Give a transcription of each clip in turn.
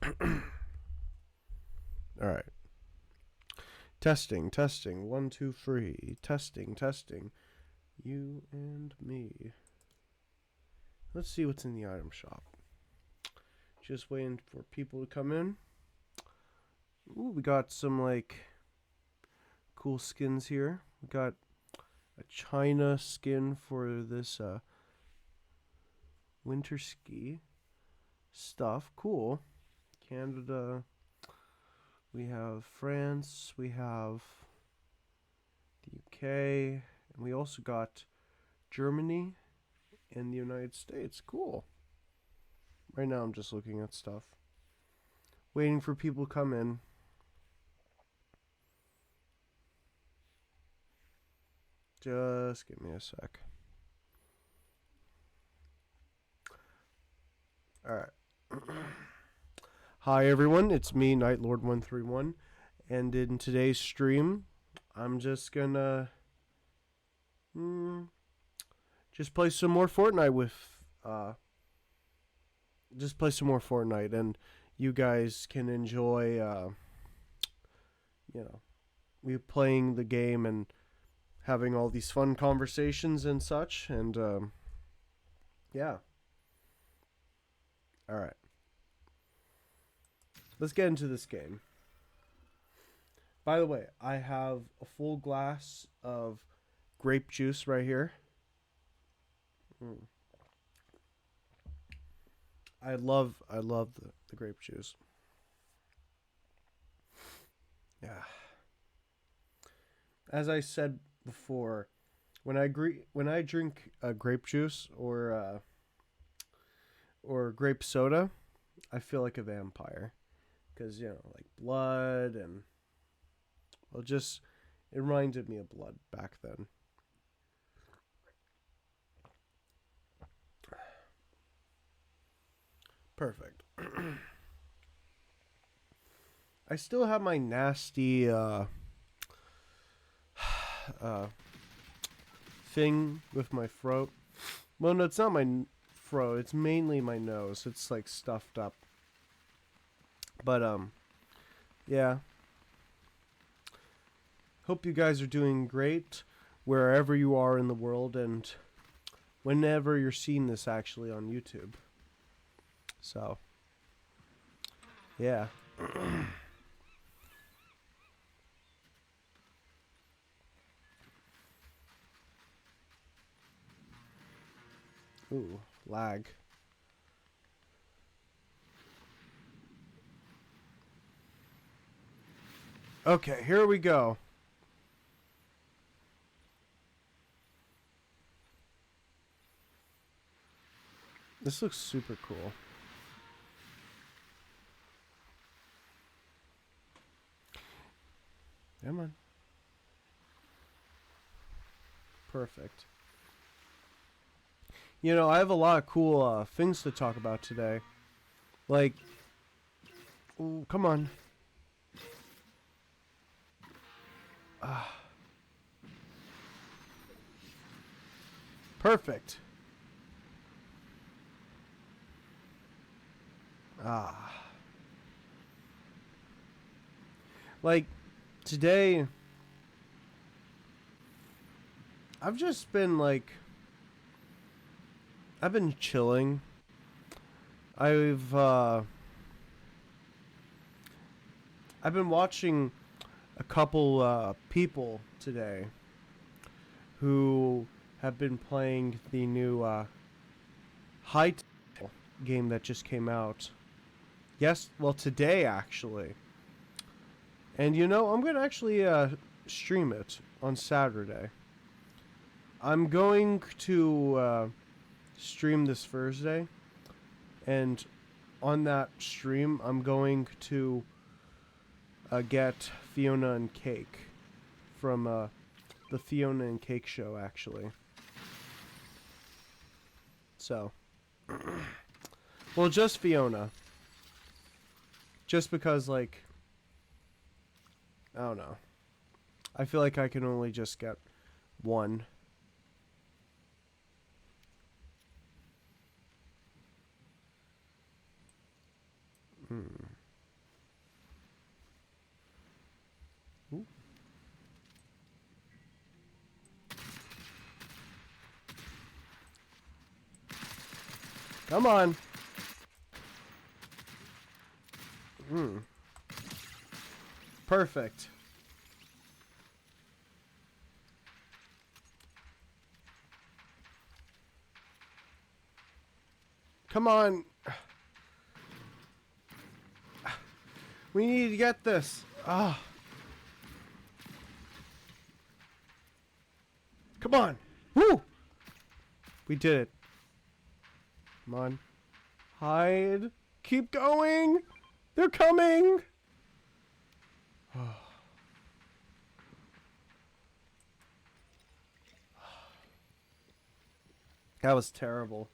All right. Testing, testing. 1, 2, 3. Testing, testing. You and me. Let's see what's in the item shop. Just waiting for people to come in. Ooh, we got some like cool skins here. We got a China skin for this winter ski stuff. Cool. Canada. We have France. We have the UK. And we also got Germany and the United States. Cool. Right now I'm just looking at stuff. Waiting for people to come in. Just give me a sec. Alright. Hi everyone, it's me, Nightlord131. And in today's stream, I'm just gonna just play some more Fortnite with just play some more Fortnite, and you guys can enjoy we playing the game and having all these fun conversations and such. And yeah. Alright, let's get into this game. By the way, I have a full glass of grape juice right here. I love the grape juice. Yeah. As I said before, when I drink grape juice or grape soda, I feel like a vampire, because like blood, and well, just it reminded me of blood back then. Perfect. I still have my nasty thing with my throat. Well, no, it's not my throat. It's mainly my nose. It's like stuffed up. But yeah. Hope you guys are doing great wherever you are in the world, and whenever you're seeing this actually on YouTube. So, yeah. Ooh, lag. Okay, here we go. This looks super cool. Come on. Perfect. You know, I have a lot of cool things to talk about today. Like, ooh, come on. Perfect. Like, today, I've just been like, I've been chilling. I've been watching a couple people today who have been playing the new high game that just came out. Yes, well, today actually. And I'm gonna actually stream it on Saturday. I'm going to stream this Thursday, and on that stream, I'm going to get Fiona and Cake from the Fiona and Cake show, actually. So, well, just Fiona. Just because, like, I don't know. I feel like I can only just get one. Come on. Perfect. Come on. We need to get this. Ah. Come on. Woo! We did it. Come on. Hide. Keep going. They're coming. That was terrible.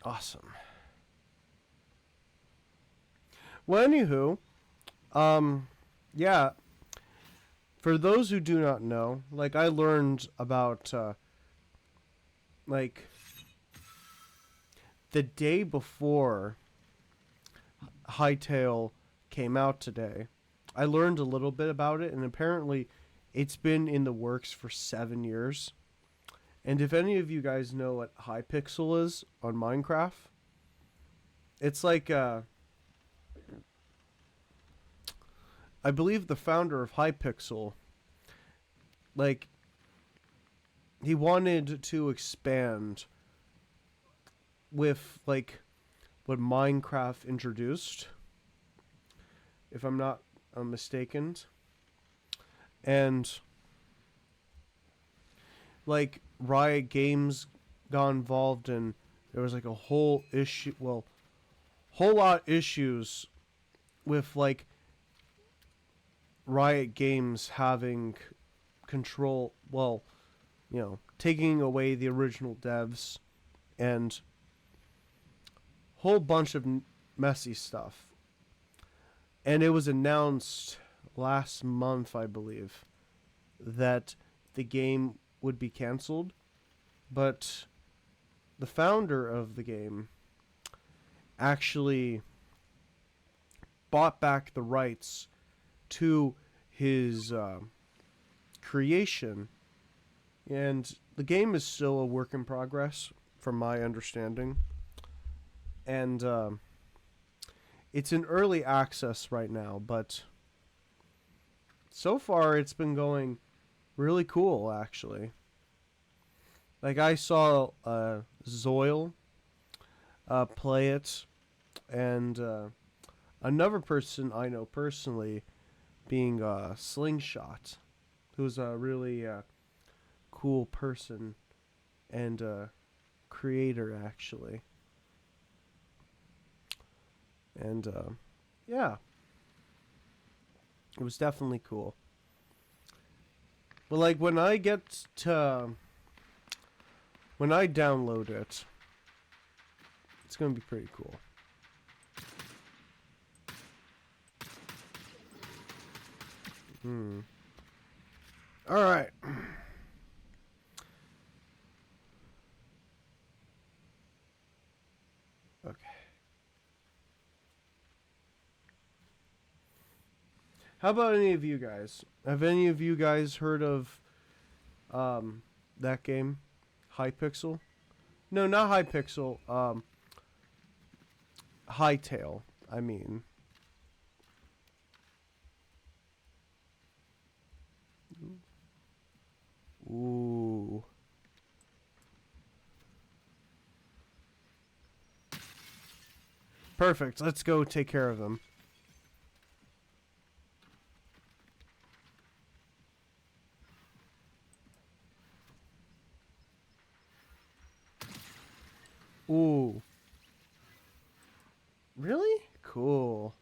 Awesome. Well, anywho, yeah. For those who do not know, like I learned about, like the day before Hightail came out today, I learned a little bit about it, and apparently, it's been in the works for 7 years. And if any of you guys know what Hypixel is on Minecraft, it's like, I believe the founder of Hypixel, like, he wanted to expand with, like, what Minecraft introduced, if I'm not mistaken. And, like, Riot Games got involved, and there was, like, a whole issue, well, whole lot of issues with, like, Riot Games having control, well, you know, taking away the original devs, and whole bunch of messy stuff. And it was announced last month, I believe, that the game would be canceled, but the founder of the game actually bought back the rights to his creation, and the game is still a work in progress, from my understanding, and it's in early access right now, but so far it's been going really cool, actually. Like, I saw Zoil play it, and another person I know personally being Slingshot, who's a really cool person and creator, actually. And yeah, it was definitely cool. But like, when I download it, it's gonna be pretty cool. All right. Okay. How about any of you guys? Have any of you guys heard of that game, Hypixel? No, not Hypixel. Hightail. I mean. Ooh. Perfect. Let's go take care of them. Ooh. Really? Cool.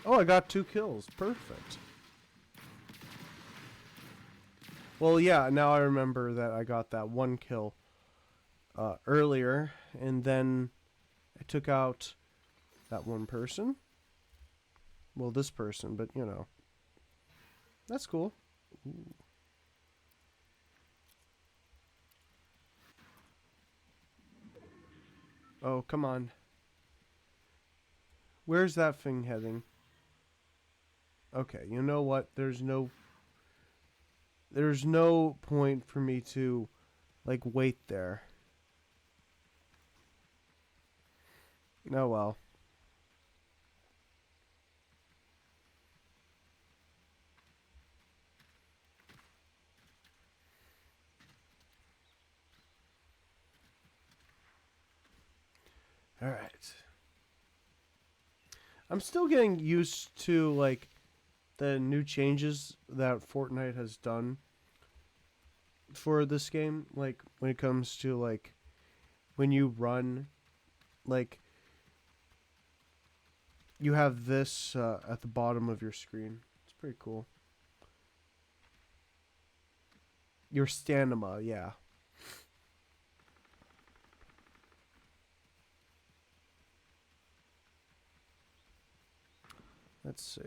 Oh, I got 2 kills. Perfect. Well, yeah, now I remember that I got that 1 kill earlier, and then I took out that one person. Well, this person, but you know. That's cool. Ooh. Oh, come on. Where's that thing heading? Okay, you know what? There's no point for me to like wait there. Oh well. All right. I'm still getting used to like the new changes that Fortnite has done for this game, like when it comes to like when you run, like you have this at the bottom of your screen. It's pretty cool. Your stamina, yeah. Let's see.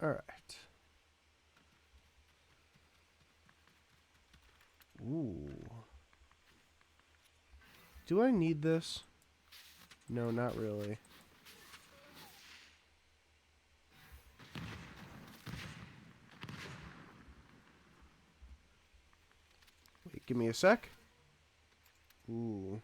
All right. Ooh. Do I need this? No, not really. Wait, give me a sec. Ooh.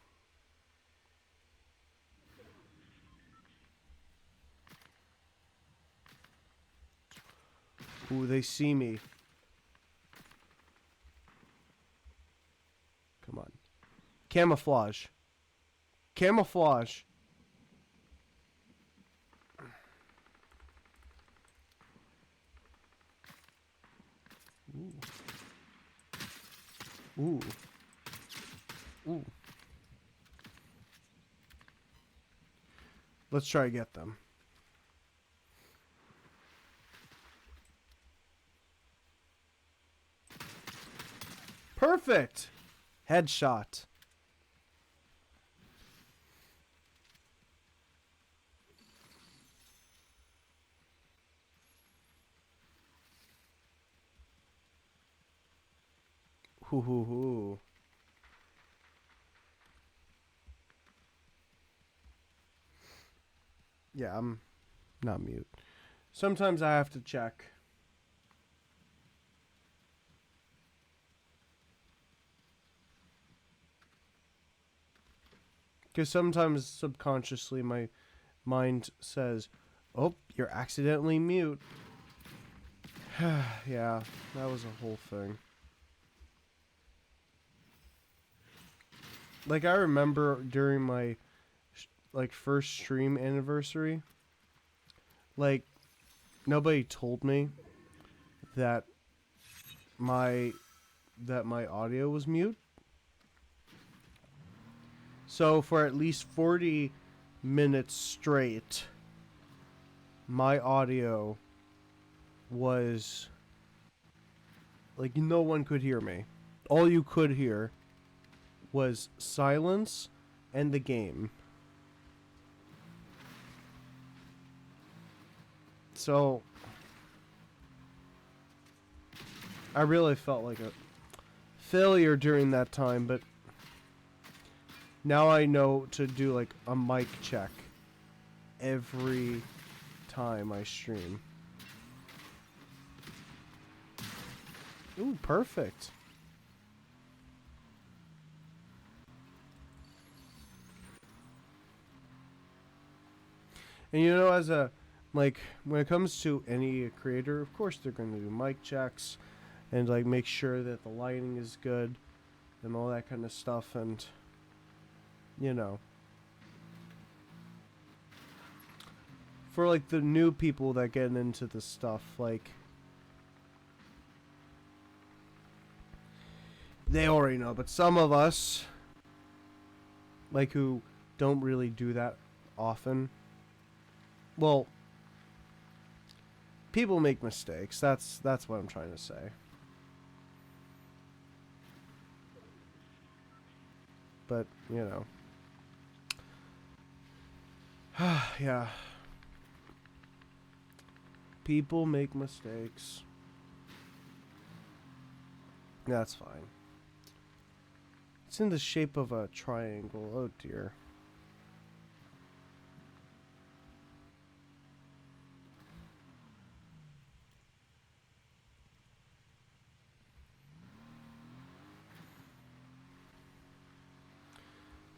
Ooh, they see me. Come on. Camouflage. Camouflage. Ooh. Ooh. Ooh. Let's try to get them. Perfect. Headshot. Hoo hoo hoo. Yeah, I'm not mute. Sometimes I have to check. Because sometimes subconsciously my mind says, oh, you're accidentally mute. Yeah, that was a whole thing. Like, I remember during my, like, first stream anniversary, like, nobody told me that my audio was mute. So for at least 40 minutes straight, my audio was like no one could hear me. All you could hear was silence and the game. So I really felt like a failure during that time, but now I know to do like a mic check every time I stream. Ooh, perfect. And you know, as a like when it comes to any creator, of course they're going to do mic checks and like make sure that the lighting is good and all that kind of stuff, and you know, for like the new people that get into this stuff, like they already know, but some of us like who don't really do that often, well, people make mistakes. That's what I'm trying to say. But, you know. Yeah. People make mistakes. That's fine. It's in the shape of a triangle. Oh dear.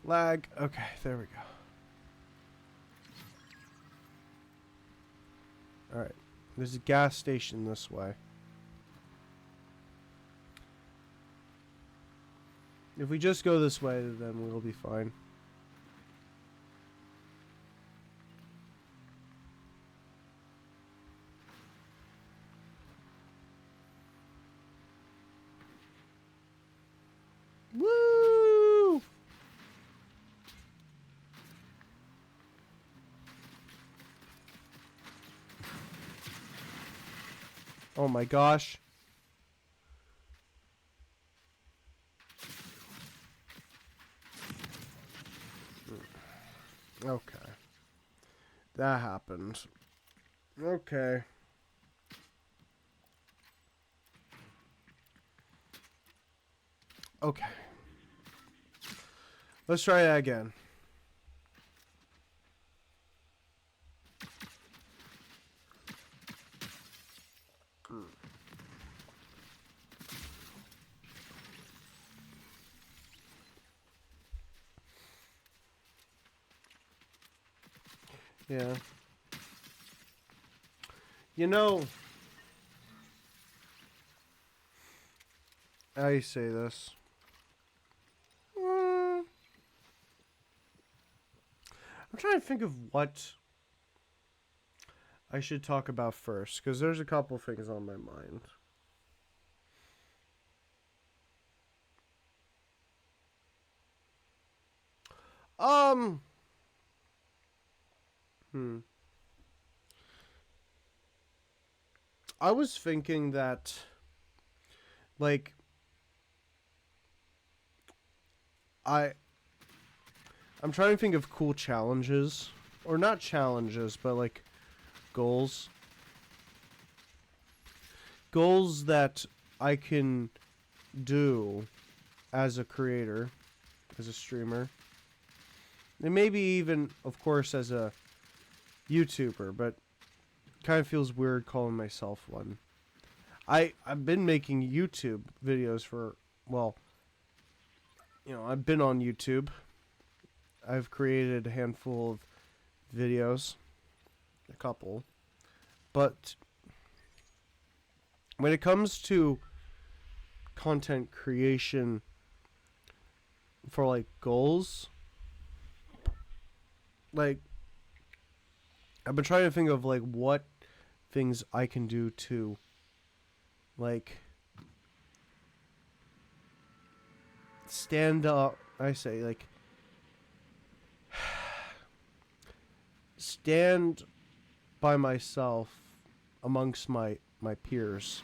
Lag. Okay, there we go. Alright. There's a gas station this way. If we just go this way, then we'll be fine. Woo! Oh my gosh. Okay. That happened. Okay. Okay. Let's try that again. Yeah. You know, I say this. I'm trying to think of what I should talk about first, because there's a couple things on my mind. I was thinking that, like, I'm trying to think of cool challenges, or not challenges, but like goals. Goals that I can do as a creator, as a streamer, and maybe even, of course, as a YouTuber, but kind of feels weird calling myself one. I've been making YouTube videos for, well, you know, I've been on YouTube. I've created a handful of videos, a couple, but when it comes to content creation for like goals, like I've been trying to think of like what things I can do to like stand up. I say like stand by myself amongst my peers,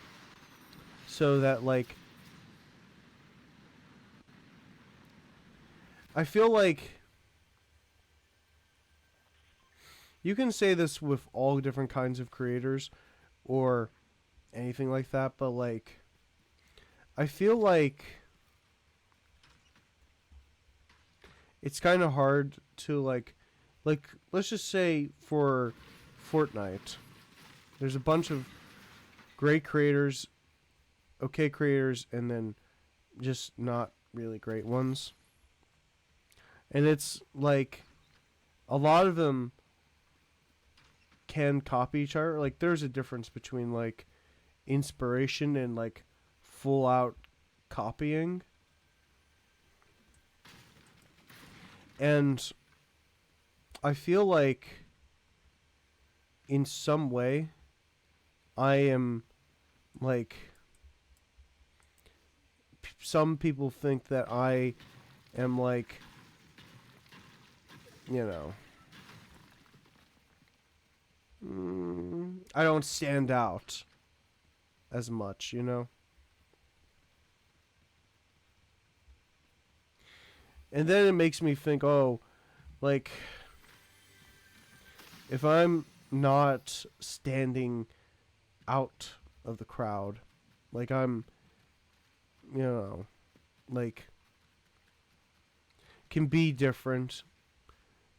so that like I feel like you can say this with all different kinds of creators or anything like that, but like I feel like it's kind of hard to like let's just say for Fortnite, there's a bunch of great creators, okay creators, and then just not really great ones. And it's like a lot of them can copy each other. Like there's a difference between like inspiration and like full out copying. And I feel like in some way I am like some people think that I am like, you know, I don't stand out as much, you know? And then it makes me think, oh, like, if I'm not standing out of the crowd, like I'm you know, like, can be different.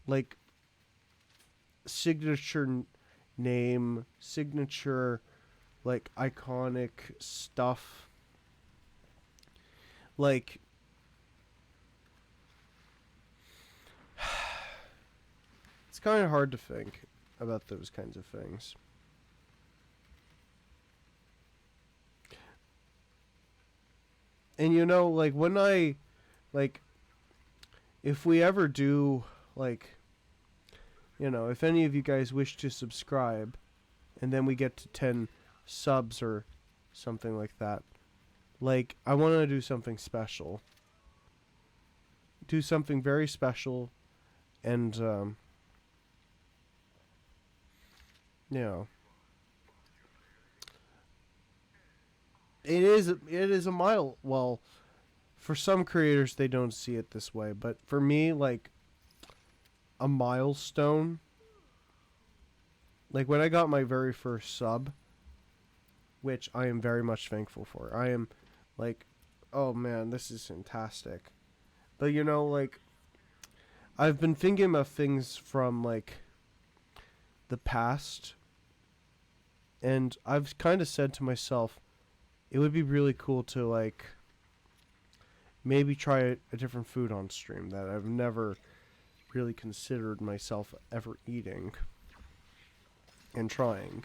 Like, signature name, signature, like, iconic stuff. Like, it's kind of hard to think about those kinds of things. And you know, like, when I, like, if we ever do, like, you know, if any of you guys wish to subscribe, and then we get to 10 subs or something like that, like, I want to do something special. Do something very special, and, you know, it is a mile. Well, for some creators, they don't see it this way, but for me, like, a milestone, like when I got my very first sub, which I am very much thankful for. I am like, oh man, this is fantastic. But you know, like, I've been thinking of things from like the past, and I've kind of said to myself, it would be really cool to like maybe try a different food on stream that I've never really considered myself ever eating and trying.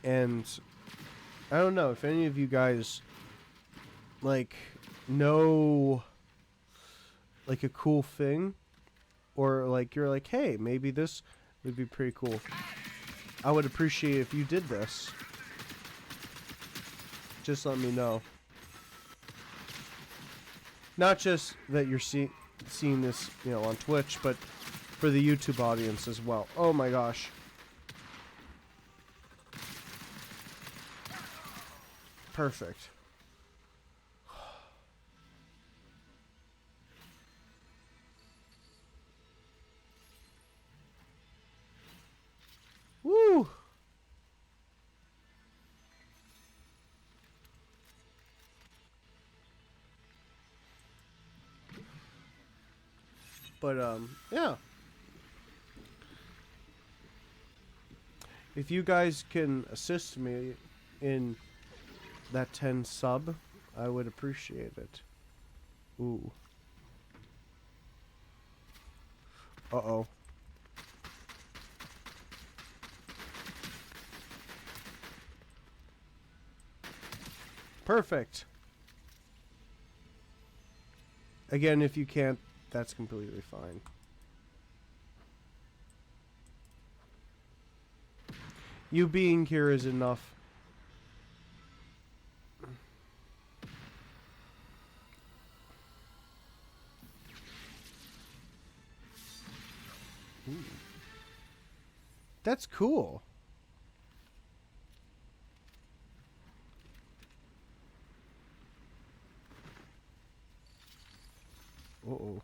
And I don't know if any of you guys like know like a cool thing, or like you're like, hey, maybe this would be pretty cool. I would appreciate if you did this. Just let me know. Not just that you're seeing this, you know, on Twitch, but for the YouTube audience as well. Oh my gosh. Perfect. Woo! But yeah. If you guys can assist me in that 10 sub, I would appreciate it. Ooh. Uh-oh. Perfect. Again, if you can't, that's completely fine. You being here is enough. Ooh. That's cool. Uh-oh.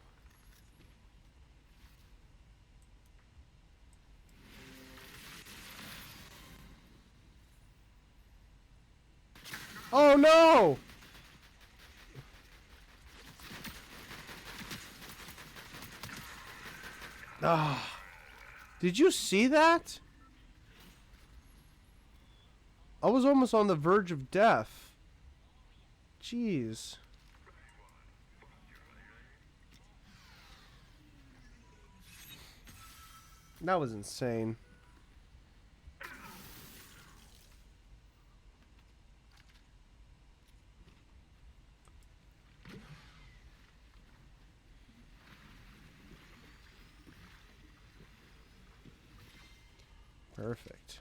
Oh no! Ah. Did you see that? I was almost on the verge of death. Jeez. That was insane. Perfect.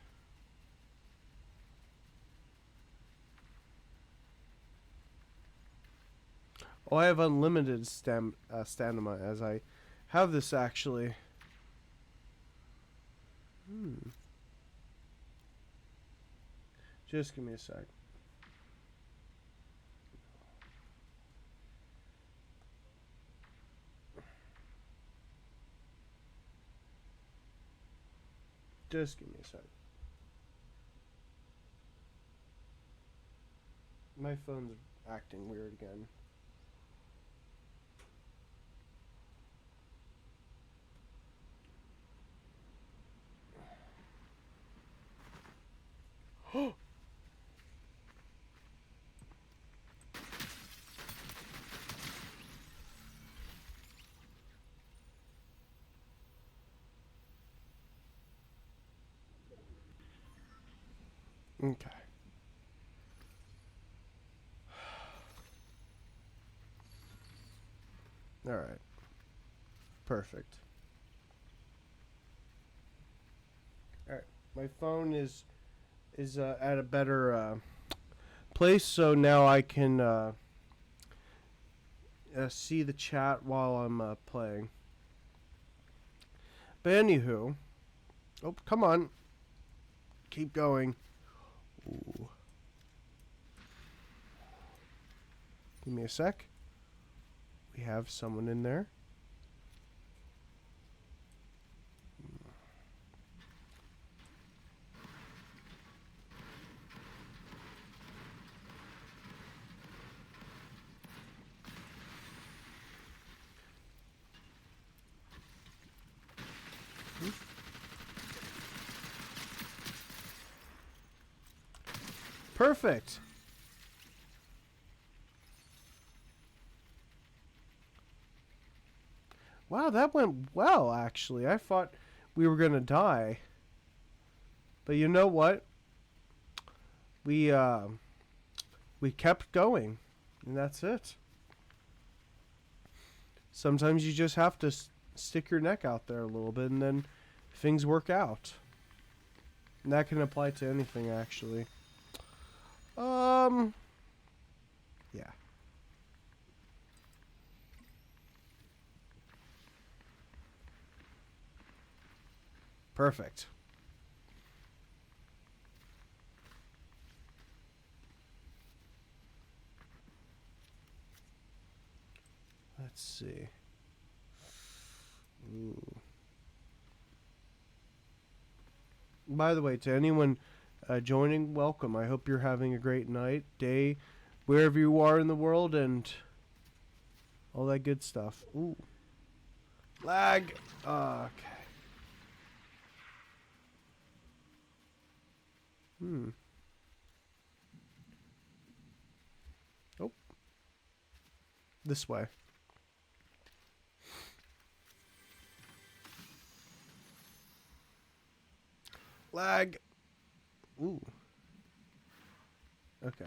Oh, I have unlimited stamina as I have this actually. Just give me a sec. Just give me a sec. My phone's acting weird again. Okay. All right. Perfect. All right. My phone is at a better place, so now I can see the chat while I'm playing. But anywho, oh come on, keep going. Ooh. Give me a sec. We have someone in there. Perfect. Wow, that went well, actually. I thought we were going to die. But you know what? We kept going. And that's it. Sometimes you just have to stick your neck out there a little bit and then things work out. And that can apply to anything, actually. Yeah. Perfect. Let's see. Ooh. By the way, to anyone joining, welcome. I hope you're having a great night, day, wherever you are in the world, and all that good stuff. Ooh. Lag. Okay. Oh. This way. Lag. Ooh. Okay.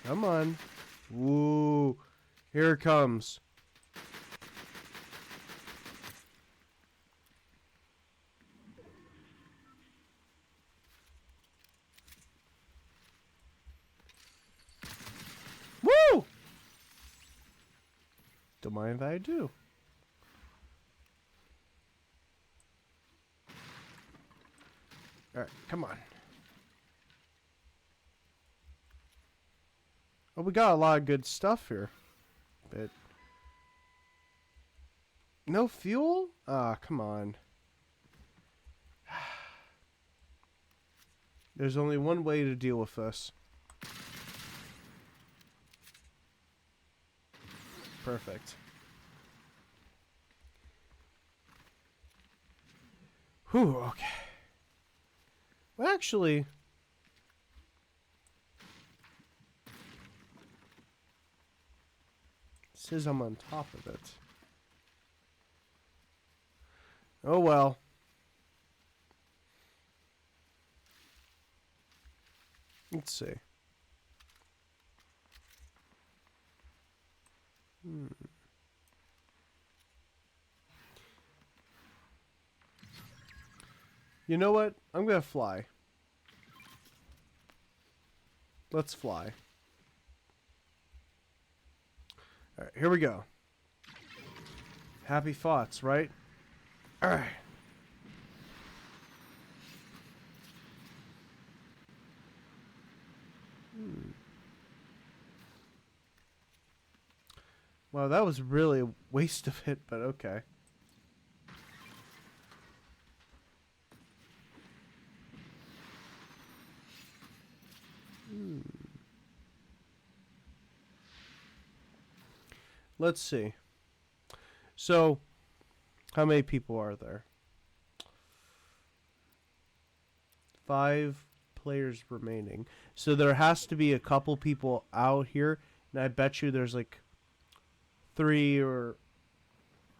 Come on. Woo. Here it comes. Woo! Don't mind if I do. Alright, come on. Oh, we got a lot of good stuff here. But no fuel? Ah, come on. There's only one way to deal with this. Perfect. Whew, okay. Well, actually, it says I'm on top of it. Oh well. Let's see. You know what? I'm gonna fly. Let's fly. Alright, here we go. Happy thoughts, right? Alright. Wow, that was really a waste of it, but okay. Let's see. So, how many people are there? 5 players remaining. So there has to be a couple people out here, and I bet you there's like 3 or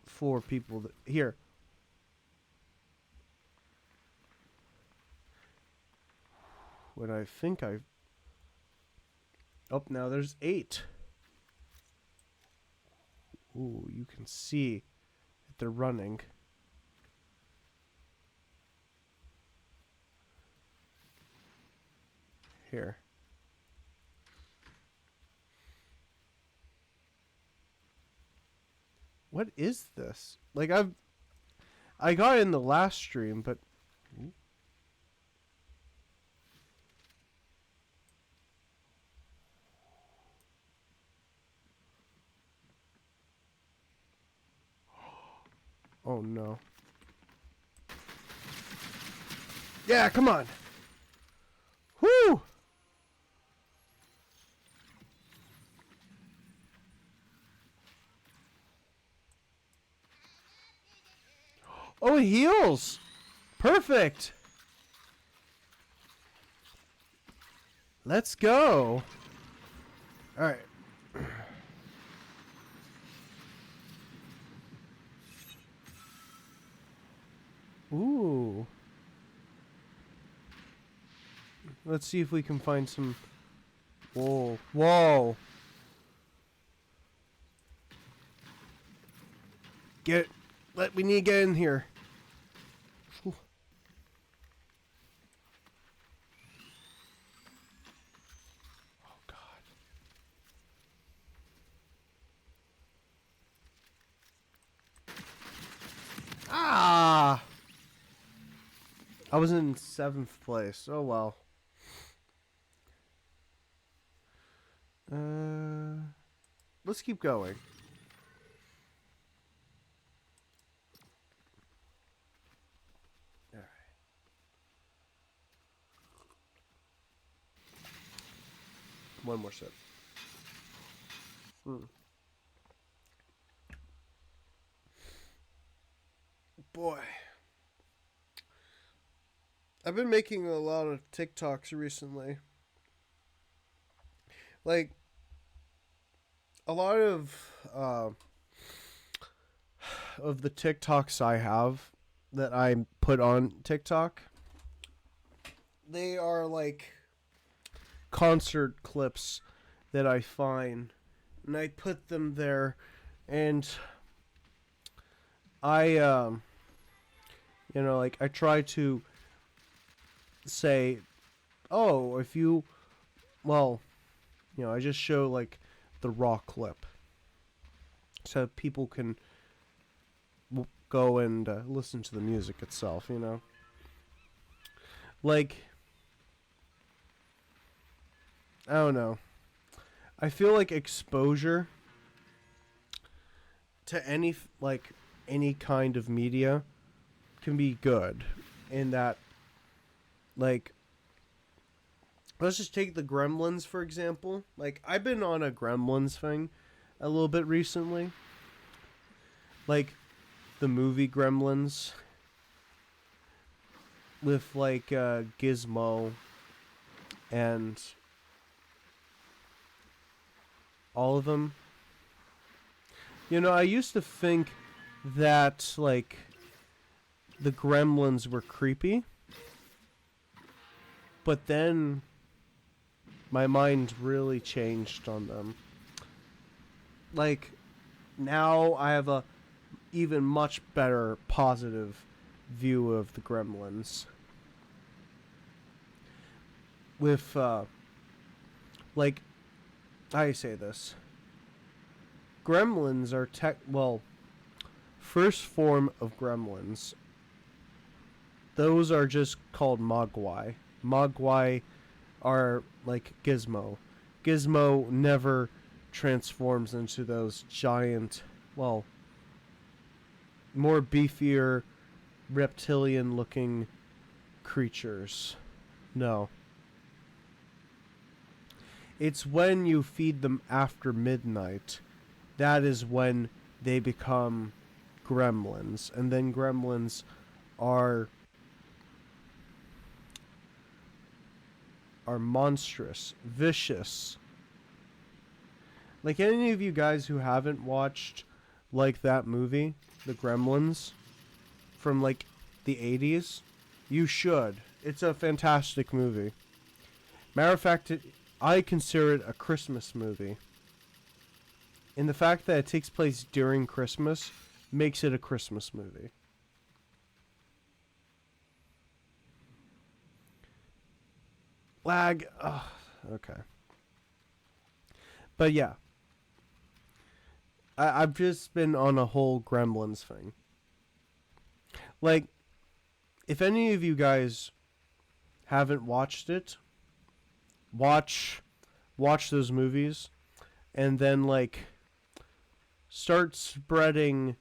4 people here. When I think I... Oh, now there's 8. Ooh, you can see that they're running. Here. What is this? Like, I got it in the last stream, but... Oh, no. Yeah, come on. Woo! Oh, it heals. Perfect. Let's go. All right. Ooh. Let's see if we can find some... Whoa. Whoa. We need to get in here. Ooh. Oh, God. Ah! I was in 7th place. Oh, well. Let's keep going. All right. One more sip. Boy. I've been making a lot of TikToks recently. Like, a lot of the TikToks I have that I put on TikTok, they are like concert clips that I find, and I put them there, and I like I try to say, oh, if you, well, I just show like the raw clip so people can go and listen to the music itself, Like, I don't know. I feel like exposure to any kind of media can be good in that, like, let's just take the Gremlins, for example. Like, I've been on a Gremlins thing a little bit recently. Like, the movie Gremlins with, like, Gizmo and all of them. I used to think that, like, the Gremlins were creepy. But then my mind really changed on them. Like, now I have a even much better positive view of the Gremlins. With, like, how do you say this? Gremlins are first form of Gremlins. Those are just called Mogwai. Mogwai are like Gizmo. Gizmo never transforms into those giant, well, more beefier, reptilian-looking creatures. No. It's when you feed them after midnight. That is when they become gremlins. And then gremlins are monstrous, vicious. Like any of you guys who haven't watched like that movie, The Gremlins, from like the 80s, you should. It's a fantastic movie. Matter of fact, I consider it a Christmas movie. And the fact that it takes place during Christmas makes it a Christmas movie. Lag. Ugh, okay. But yeah. I've just been on a whole Gremlins thing. Like, if any of you guys haven't watched it, watch those movies, and then like start spreading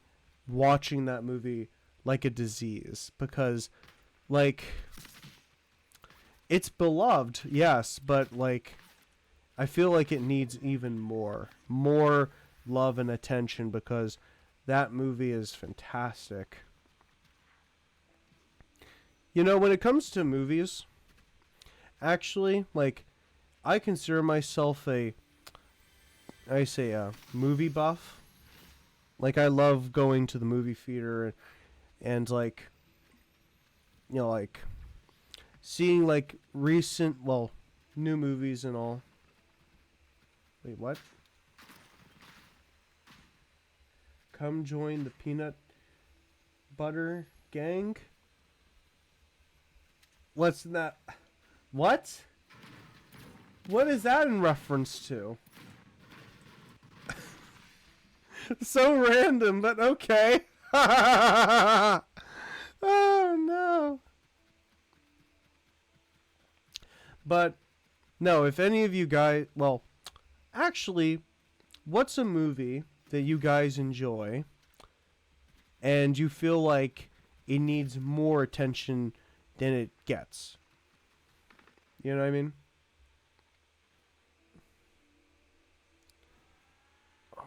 watching that movie like a disease, because like it's beloved, yes, but like I feel like it needs even more love and attention, because that movie is fantastic. You know, when it comes to movies, actually, like, I consider myself a movie buff. Like, I love going to the movie theater and like, you know, like, seeing, like, recent, well, new movies and all. Wait, what? Come join the peanut butter gang? What's that? What? What is that in reference to? So random, but okay. Oh no. But no, if any of you guys, well, actually, what's a movie that you guys enjoy and you feel like it needs more attention than it gets? You know what I mean? Oh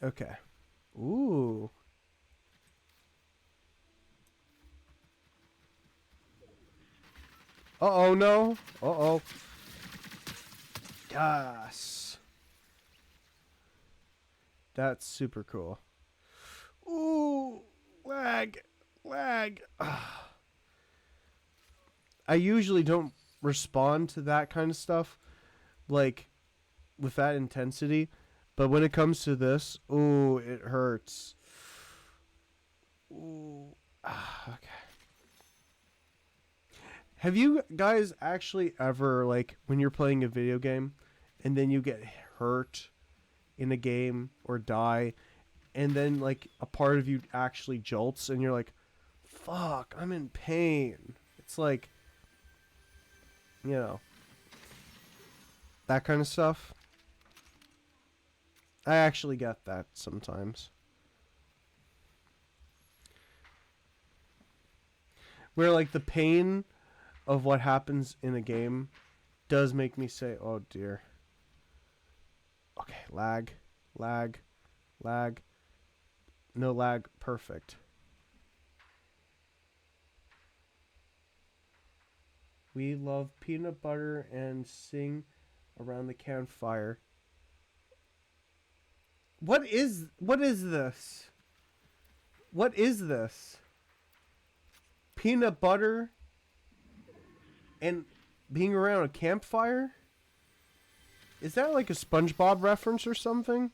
no. Okay. Ooh. Uh-oh, no. Uh-oh. Yes. That's super cool. Ooh. Lag. I usually don't respond to that kind of stuff, like, with that intensity. But when it comes to this, ooh, it hurts. Ooh. Okay. Have you guys actually ever, like, when you're playing a video game and then you get hurt in a game or die, and then, like, a part of you actually jolts and you're like, fuck, I'm in pain. It's like, you know, that kind of stuff. I actually get that sometimes. Where, like, the pain of what happens in a game does make me say, oh dear. Okay, lag. No lag, perfect. We love peanut butter and sing around the campfire. What is this? What is this? Peanut butter and being around a campfire? Is that like a SpongeBob reference or something?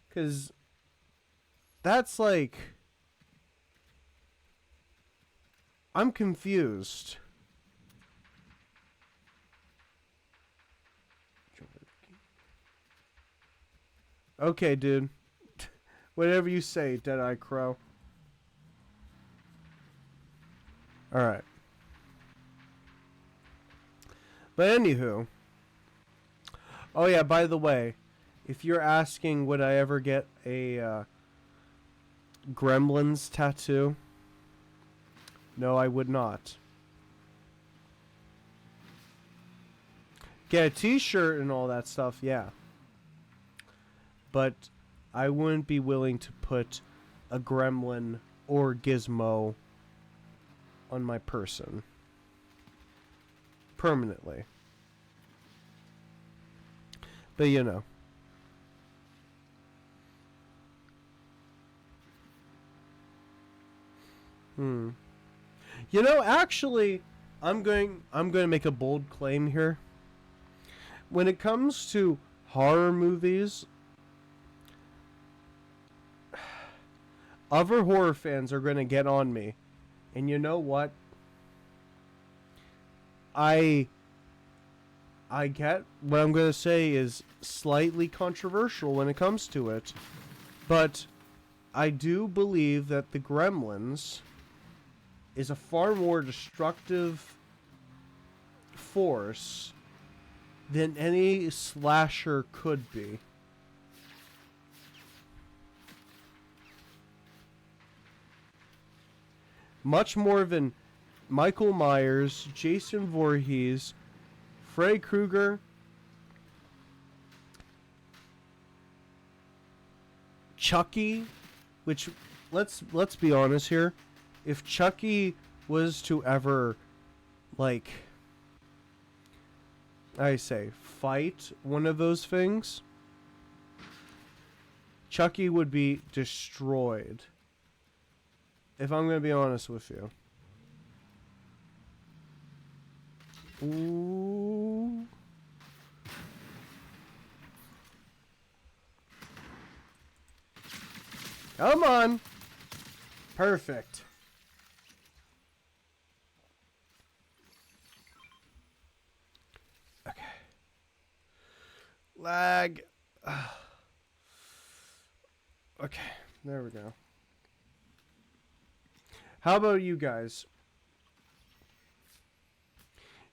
Because that's like, I'm confused. Okay, dude. Whatever you say, Deadeye Crow. Alright. But anywho. Oh yeah, by the way, if you're asking would I ever get a Gremlins tattoo? No, I would not. Get a t-shirt and all that stuff, yeah. But I wouldn't be willing to put a gremlin or gizmo on my person. Permanently. But you know. You know, actually, I'm going to make a bold claim here. When it comes to horror movies, other horror fans are going to get on me. And you know what? I get what I'm going to say is slightly controversial when it comes to it. But I do believe that the Gremlins is a far more destructive force than any slasher could be. Much more than Michael Myers, Jason Voorhees, Freddy Krueger, Chucky, which let's be honest here, if Chucky was to ever like I say fight one of those things, Chucky would be destroyed. If I'm going to be honest with you. Ooh. Come on. Perfect. Okay. Lag. Okay. There we go. How about you guys?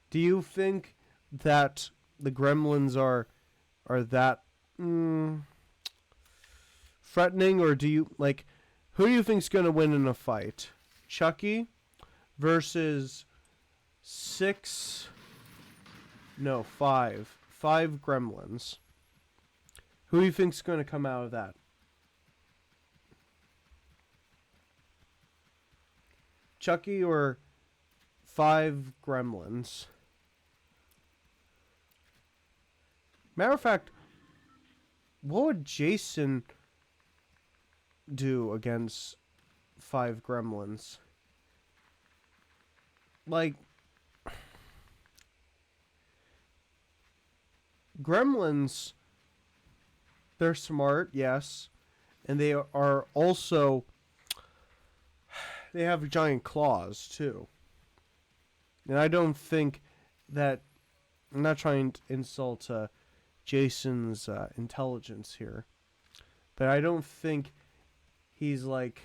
Do you think that the Gremlins are that threatening, or do you like who do you think's going to win in a fight? Chucky versus five Gremlins. Who do you think's going to come out of that? Chucky or 5 Gremlins? Matter of fact, what would Jason do against 5 Gremlins? Like, Gremlins, they're smart, yes, and they are also, they have giant claws too. And I don't think that, I'm not trying to insult Jason's intelligence here, but I don't think he's like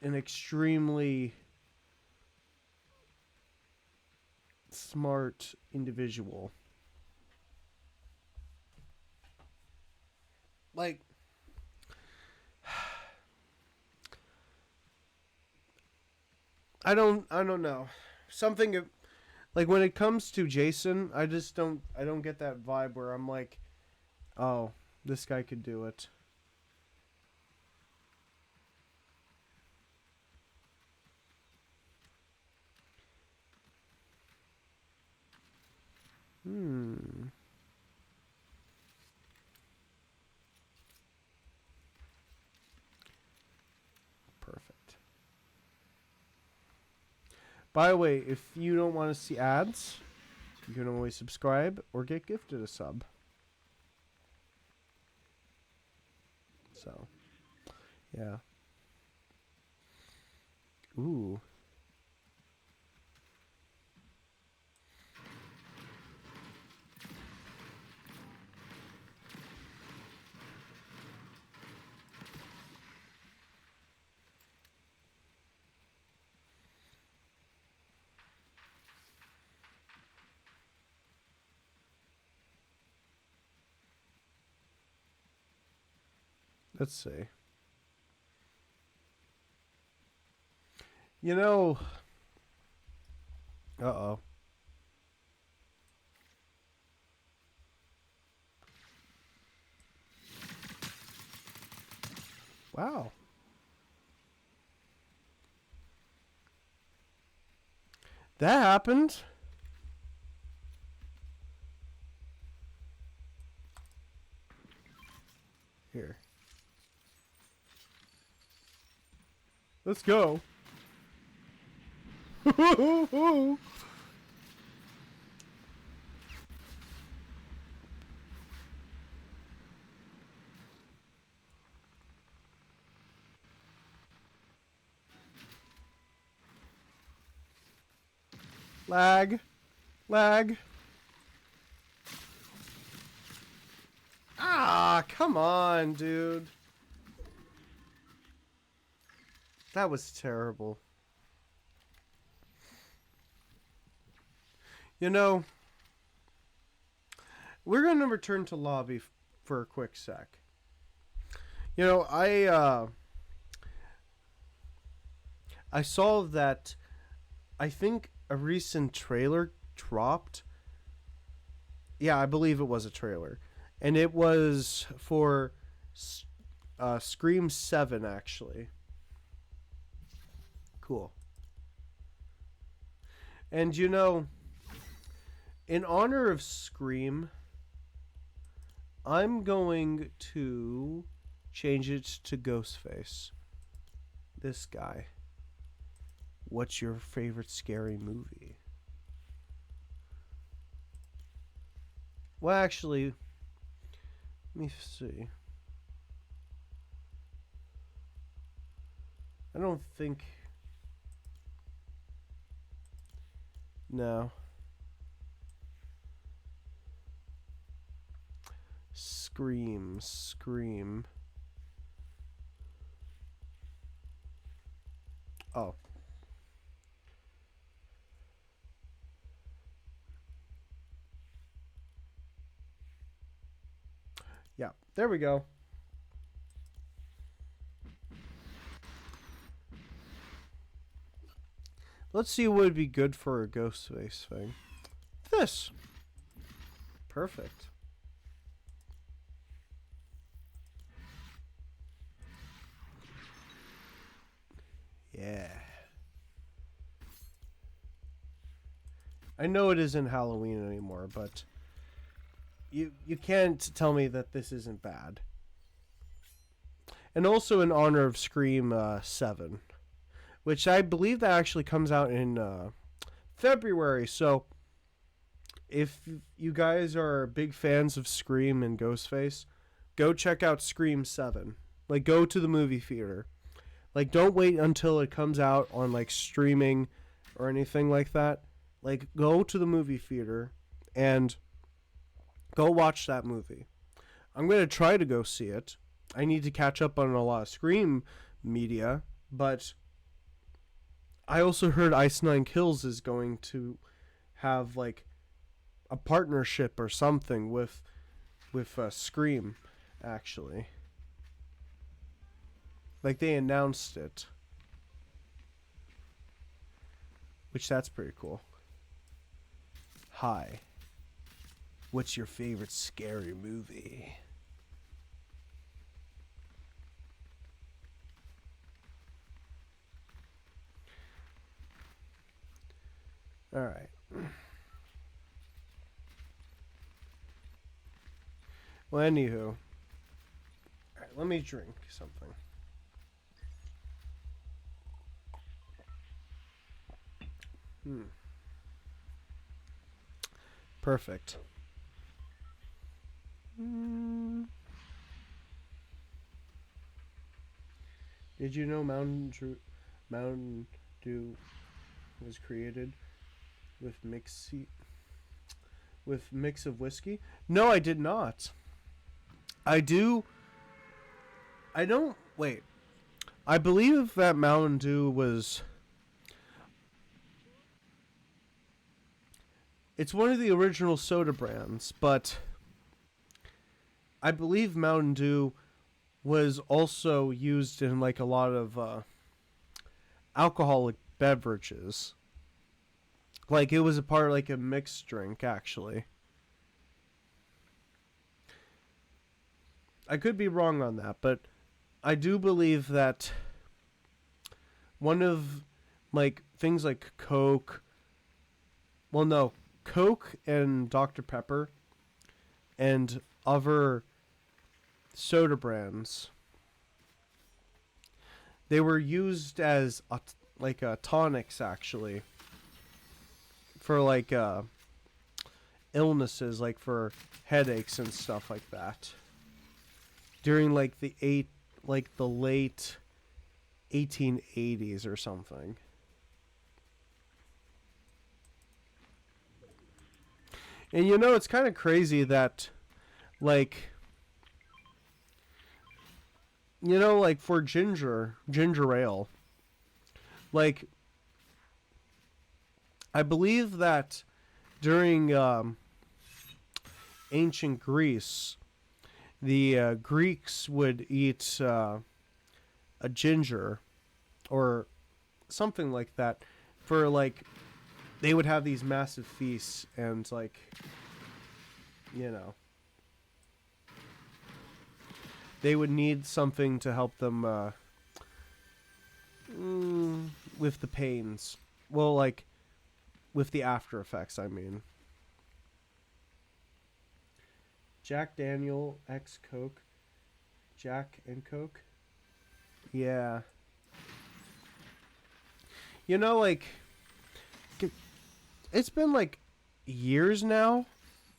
an extremely smart individual. Like, I don't know. Something like when it comes to Jason, I don't get that vibe where I'm like, oh, this guy could do it. Perfect. By the way, if you don't want to see ads, you can always subscribe or get gifted a sub. So, yeah. Ooh. Let's see. You know... Uh-oh. Wow. That happened? Here. Let's go. Lag. Lag. Ah, come on, dude. That was terrible. You know, we're going to return to lobby for a quick sec. You know, I saw that I think a recent trailer dropped. Yeah, I believe it was a trailer. And it was for Scream 7, actually. Cool. And you know, in honor of Scream, I'm going to change it to Ghostface. This guy. What's your favorite scary movie? Well, actually, let me see. I don't think... No. Scream. Oh. Yeah, there we go. Let's see what would be good for a Ghostface thing. This. Perfect. Yeah. I know it isn't Halloween anymore, but you can't tell me that this isn't bad. And also in honor of Scream 7, which I believe that actually comes out in February. So if you guys are big fans of Scream and Ghostface, go check out Scream 7. Like, go to the movie theater. Like, don't wait until it comes out on, like, streaming or anything like that. Like, go to the movie theater and go watch that movie. I'm going to try to go see it. I need to catch up on a lot of Scream media, but I also heard Ice Nine Kills is going to have, like, a partnership or something with Scream, actually. Like, they announced it. Which, that's pretty cool. Hi. What's your favorite scary movie? Alright. Well, anywho. Alright, let me drink something. Perfect. Did you know Mountain Dew was created with mix of whiskey? No, I did not. I don't wait. I believe that Mountain Dew was... It's one of the original soda brands, but I believe Mountain Dew was also used in like a lot of alcoholic beverages. Like it was a part of like a mixed drink actually. I could be wrong on that, but I do believe that one of like things like Coke, well no, Coke and Dr. Pepper and other soda brands, they were used as like tonics actually for like illnesses, like for headaches and stuff like that. During like the late 1880s or something. And you know, it's kind of crazy that like you know, like for ginger ale, like I believe that during ancient Greece, the Greeks would eat a ginger or something like that for like they would have these massive feasts and like you know they would need something to help them with the pains. Well, like with the after effects, I mean. Jack Daniel X Coke. Jack and Coke. Yeah. You know, like it's been like years now,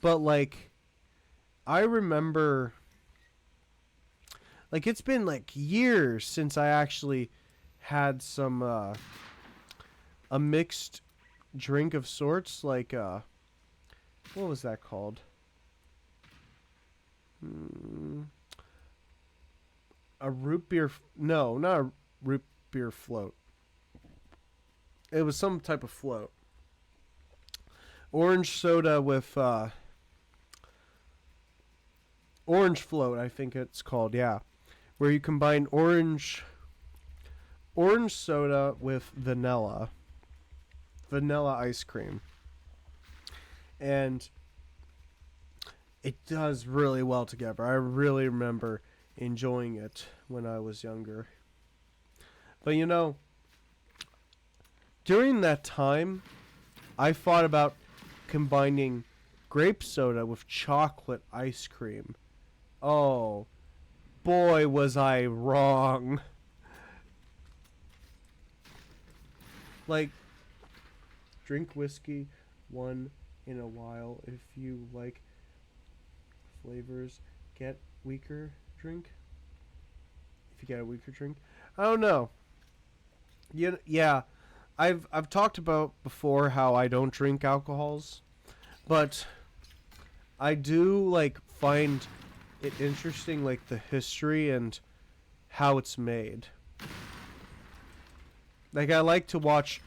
but like I remember like it's been like years since I actually had some a mixed drink of sorts, like what was that called? A root beer no, not a root beer float. It was some type of float. Orange soda with orange float, I think it's called, yeah. Where you combine orange soda with vanilla ice cream. And it does really well together. I really remember enjoying it when I was younger. But you know, during that time, I thought about combining grape soda with chocolate ice cream. Oh, boy, was I wrong. Like, drink whiskey one in a while if you like flavors. Get weaker drink. If you get a weaker drink, I don't know. Yeah, I've talked about before how I don't drink alcohols, but I do like find it interesting, like the history and how it's made. Like I like to watch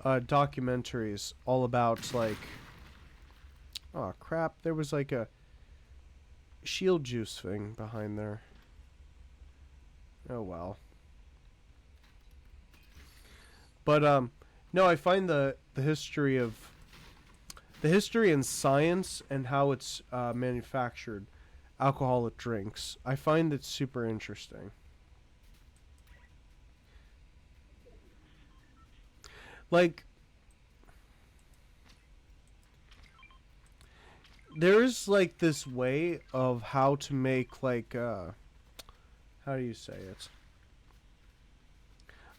documentaries all about like, oh crap, there was like a shield juice thing behind there. Oh well. But no, I find the history and science and how it's manufactured alcoholic drinks. I find it super interesting. Like there's like this way of how to make like how do you say it?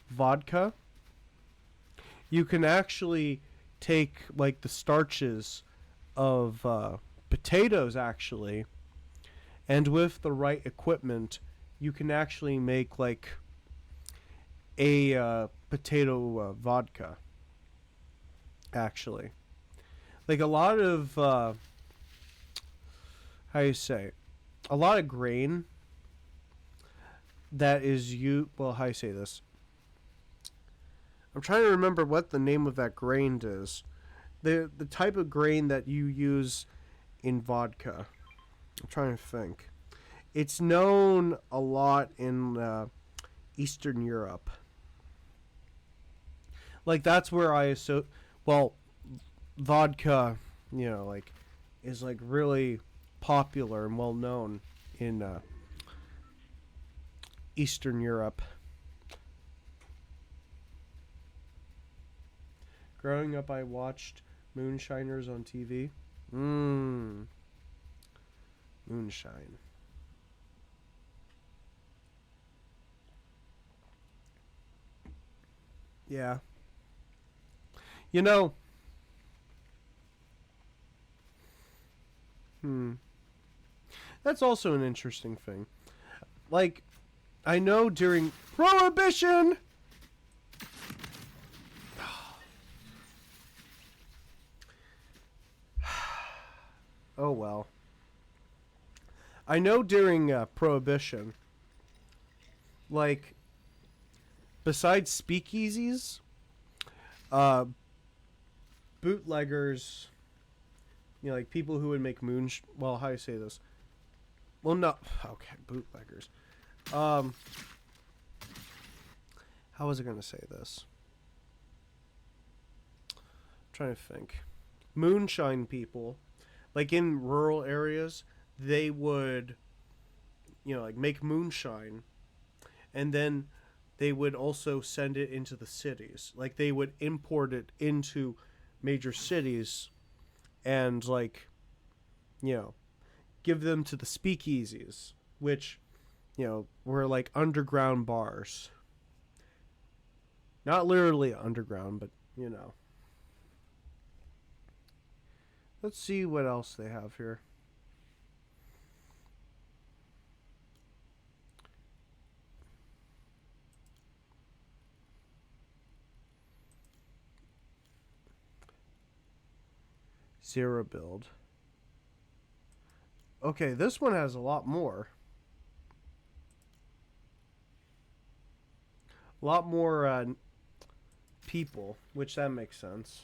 Vodka. You can actually take like the starches of potatoes actually, and with the right equipment you can actually make like a potato vodka actually. Like a lot of how you say, a lot of grain that is well, how you say this, I'm trying to remember what the name of that grain is. The type of grain that you use in vodka. I'm trying to think. It's known a lot in Eastern Europe. Like that's where well, vodka, like is like really popular and well known in Eastern Europe. Growing up, I watched Moonshiners on TV. Moonshine. Yeah. You know, that's also an interesting thing. Like, I know during Prohibition. Oh well. I know during Prohibition, like, besides speakeasies, uh, bootleggers, like people who would make well, how do you say this? Well, no, okay, bootleggers. How was I gonna say this? I'm trying to think. Moonshine people, like in rural areas, they would, like make moonshine, and then they would also send it into the cities. Like they would import it into major cities, and like, give them to the speakeasies, which, were like underground bars. Not literally underground, but Let's see what else they have here. Zero build. Okay, this one has a lot more. A lot more people, which that makes sense.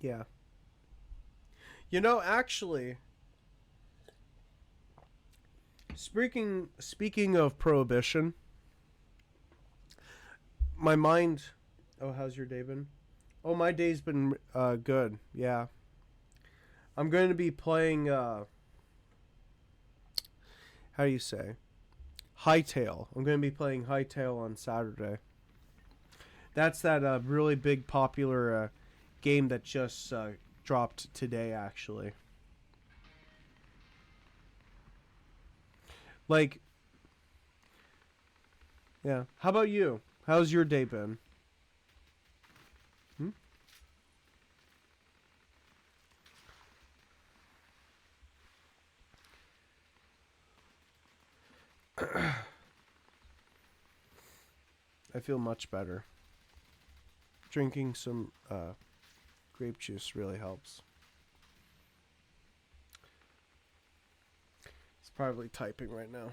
Yeah. Actually, speaking of Prohibition, my mind. Oh, how's your day been? Oh, my day's been good. Yeah, I'm going to be playing. How do you say? Hightail. I'm going to be playing Hightail on Saturday. That's that really big popular game that just dropped today, actually. Like, yeah. How about you? How's your day been? I feel much better. Drinking some grape juice really helps. It's probably typing right now.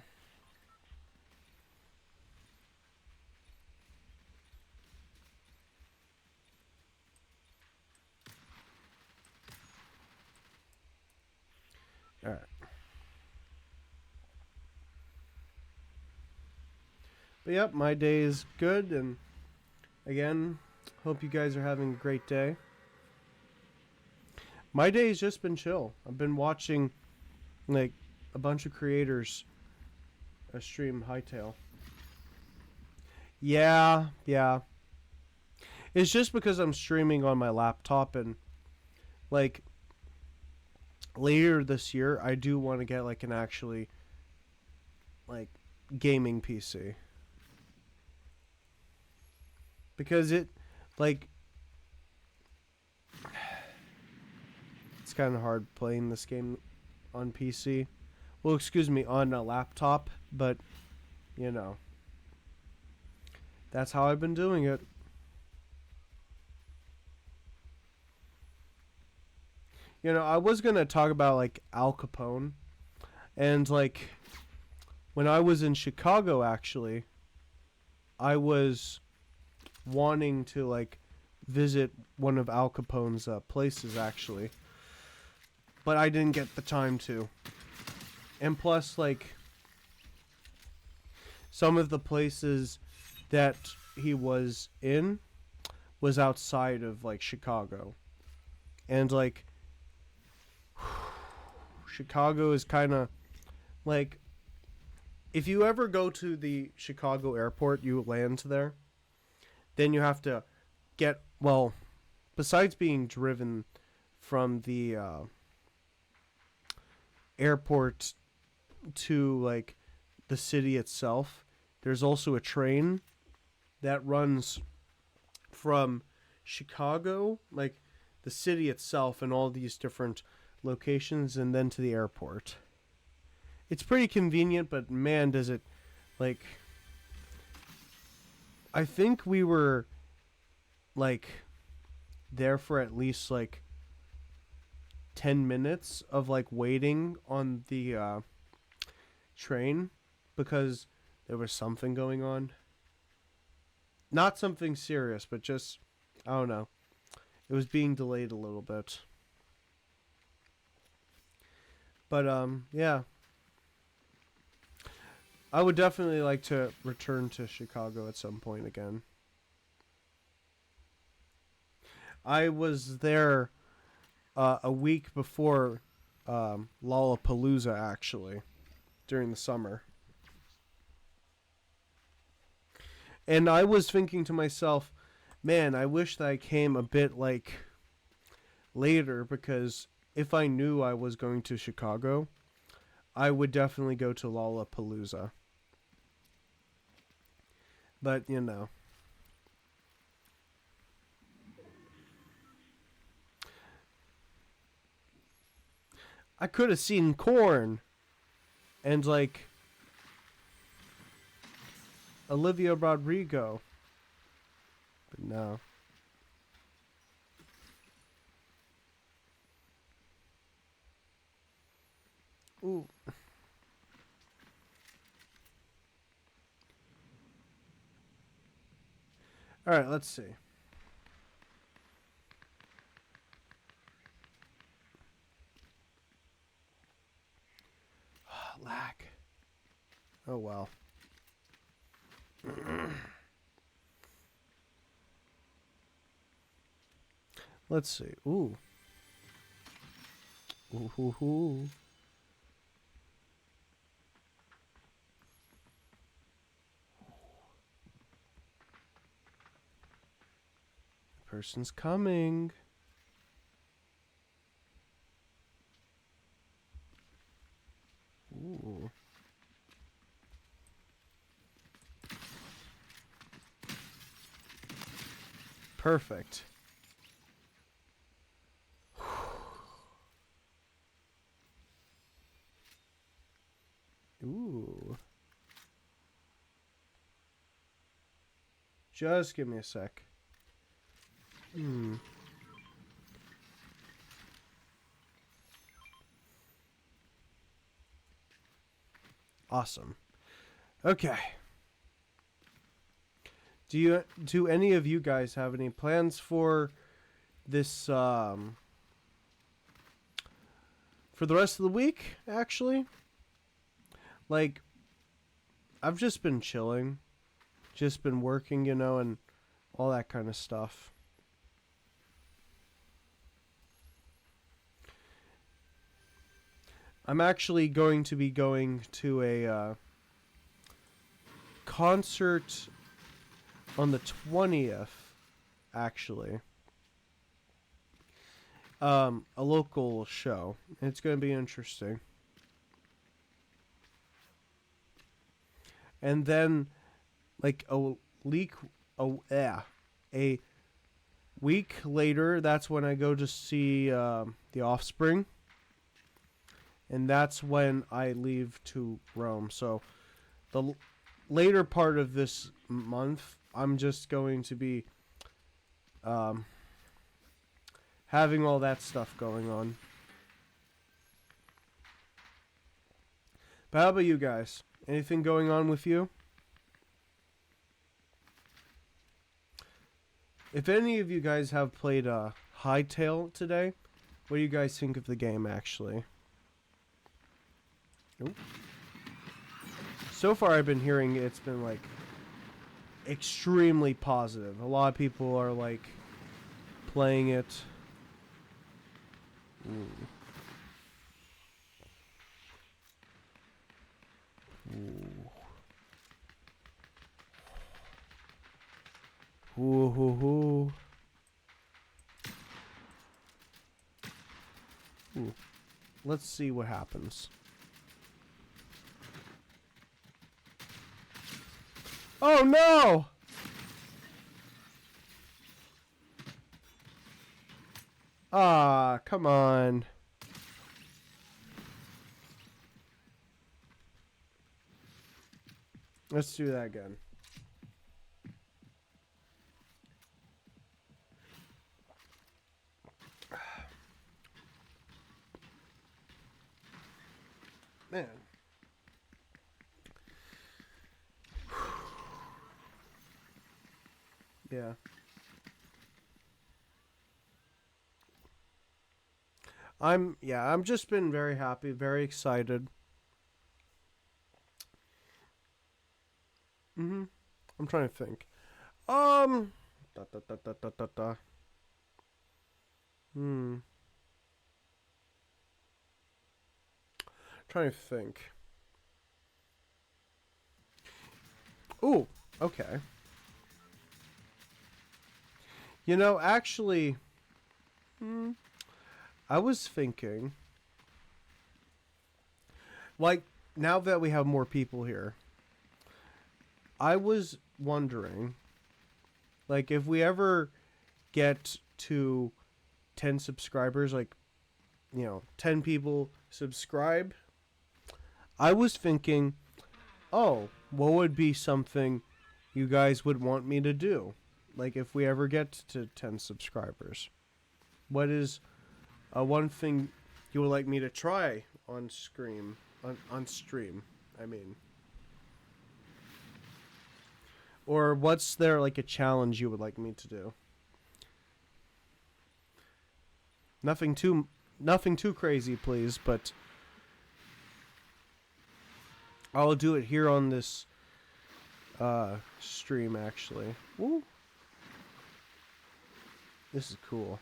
All right. But yep, my day is good, and again, hope you guys are having a great day. My day has just been chill. I've been watching like a bunch of creators stream Hightail. Yeah. It's just because I'm streaming on my laptop, and like later this year I do want to get like an actually like gaming PC. Because it like it's kind of hard playing this game on PC. Well, excuse me, on a laptop, but that's how I've been doing it. I was going to talk about like Al Capone, and like when I was in Chicago, actually, I was wanting to like visit one of Al Capone's places, actually. but I didn't get the time to. And plus, like, some of the places that he was in was outside of, like, Chicago. And, like, Chicago is kind of, like, if you ever go to the Chicago airport, you land there, then you have to get, well, besides being driven from the airport to, like, the city itself, there's also a train that runs from Chicago, like, the city itself and all these different locations, and then to the airport. It's pretty convenient, but man, does it, like, I think we were, like, there for at least, like, 10 minutes of, like, waiting on the train because there was something going on. Not something serious, but just, I don't know. It was being delayed a little bit. But, yeah. I would definitely like to return to Chicago at some point again. I was there a week before Lollapalooza, actually, during the summer. And I was thinking to myself, man, I wish that I came a bit, like, later, because if I knew I was going to Chicago, I would definitely go to Lollapalooza. But, you know. I could have seen Korn and, like, Olivia Rodrigo. But no. Ooh. Alright, let's see. Lag. Oh, well. Let's see. Ooh. Ooh, hoo, hoo. The person's coming. Ooh. Perfect. Ooh. Just give me a sec. Awesome. Okay. Do any of you guys have any plans for this for the rest of the week, actually? Like, I've just been chilling. Just been working, you know, and all that kind of stuff. I'm actually going to be going to a concert on the 20th, actually. A local show. It's going to be interesting. And then, like, a week later, that's when I go to see The Offspring. And that's when I leave to Rome. So, the later part of this month, I'm just going to be having all that stuff going on. But how about you guys? Anything going on with you? If any of you guys have played Hightail today, What do you guys think of the game, actually? Ooh. So far, I've been hearing it's been, like, extremely positive. A lot of people are, like, playing it. Ooh. Ooh. Ooh, ooh, ooh. Ooh. Let's see what happens. Oh no! Ah, come on. Let's do that again. Man. Yeah. I'm just been very happy, very excited. I'm trying to think. Da, da, da, da, da, da, da. Trying to think. Ooh, okay. You know, actually, I was thinking, like, now that we have more people here, I was wondering, like, if we ever get to 10 subscribers, like, 10 people subscribe, I was thinking, oh, what would be something you guys would want me to do? Like, if we ever get to 10 subscribers, what is one thing you would like me to try on stream? On stream, I mean. Or what's there, like, a challenge you would like me to do? Nothing too crazy, please, but I'll do it here on this stream, actually. Woo. This is cool.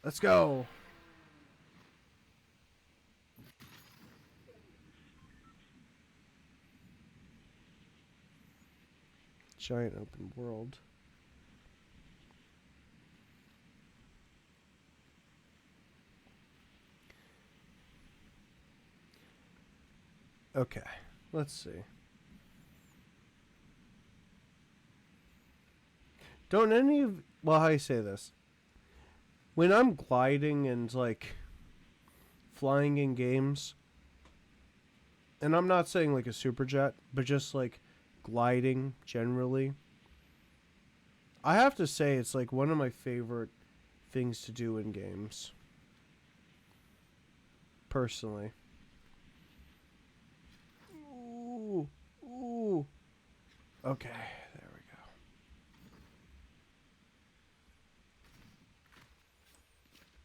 Let's go. Giant open world. Okay, let's see. Don't any of... Well, how do you say this? When I'm gliding and, like, flying in games, and I'm not saying, like, a super jet, but just, like, gliding generally, I have to say it's, like, one of my favorite things to do in games. Personally. Ooh. Ooh. Okay, there we go.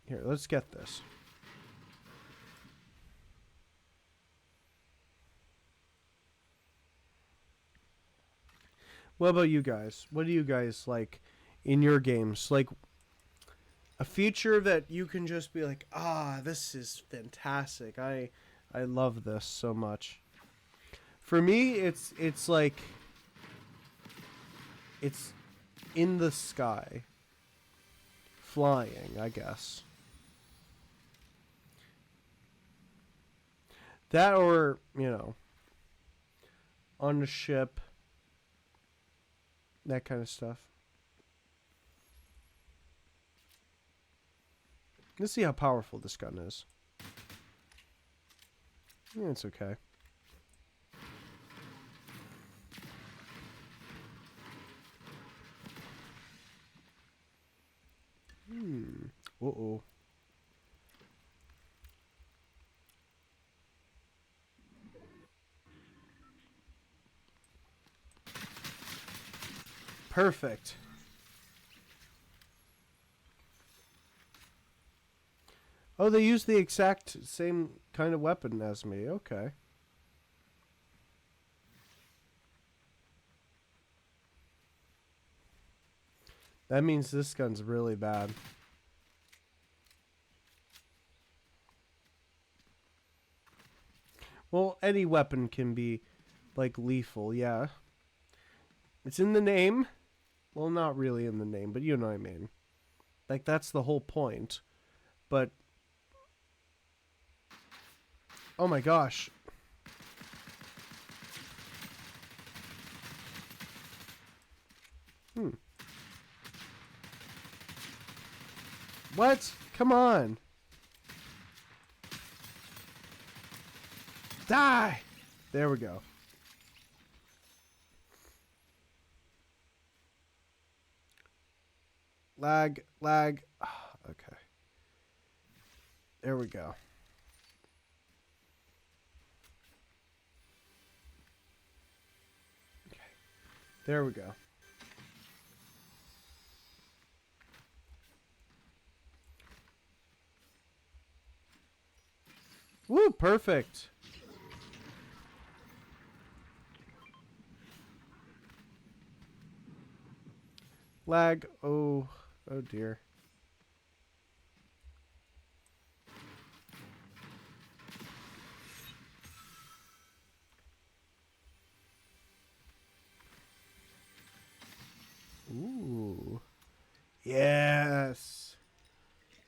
Here, let's get this. What about you guys? What do you guys like in your games? Like a feature that you can just be like, ah, this is fantastic. I love this so much. For me, it's like it's in the sky, flying, I guess. That or, on a ship, that kind of stuff. Let's see how powerful this gun is. Yeah, it's okay. Uh-oh. Perfect. Oh, they use the exact same kind of weapon as me. Okay. That means this gun's really bad. Well, any weapon can be, like, lethal, yeah. It's in the name. Well, not really in the name, but you know what I mean. Like, that's the whole point. But... oh my gosh. What? Come on. Die! There we go. Lag, lag. Okay. There we go. Okay. There we go. Woo, perfect. Lag. Oh, oh dear. Ooh. Yes.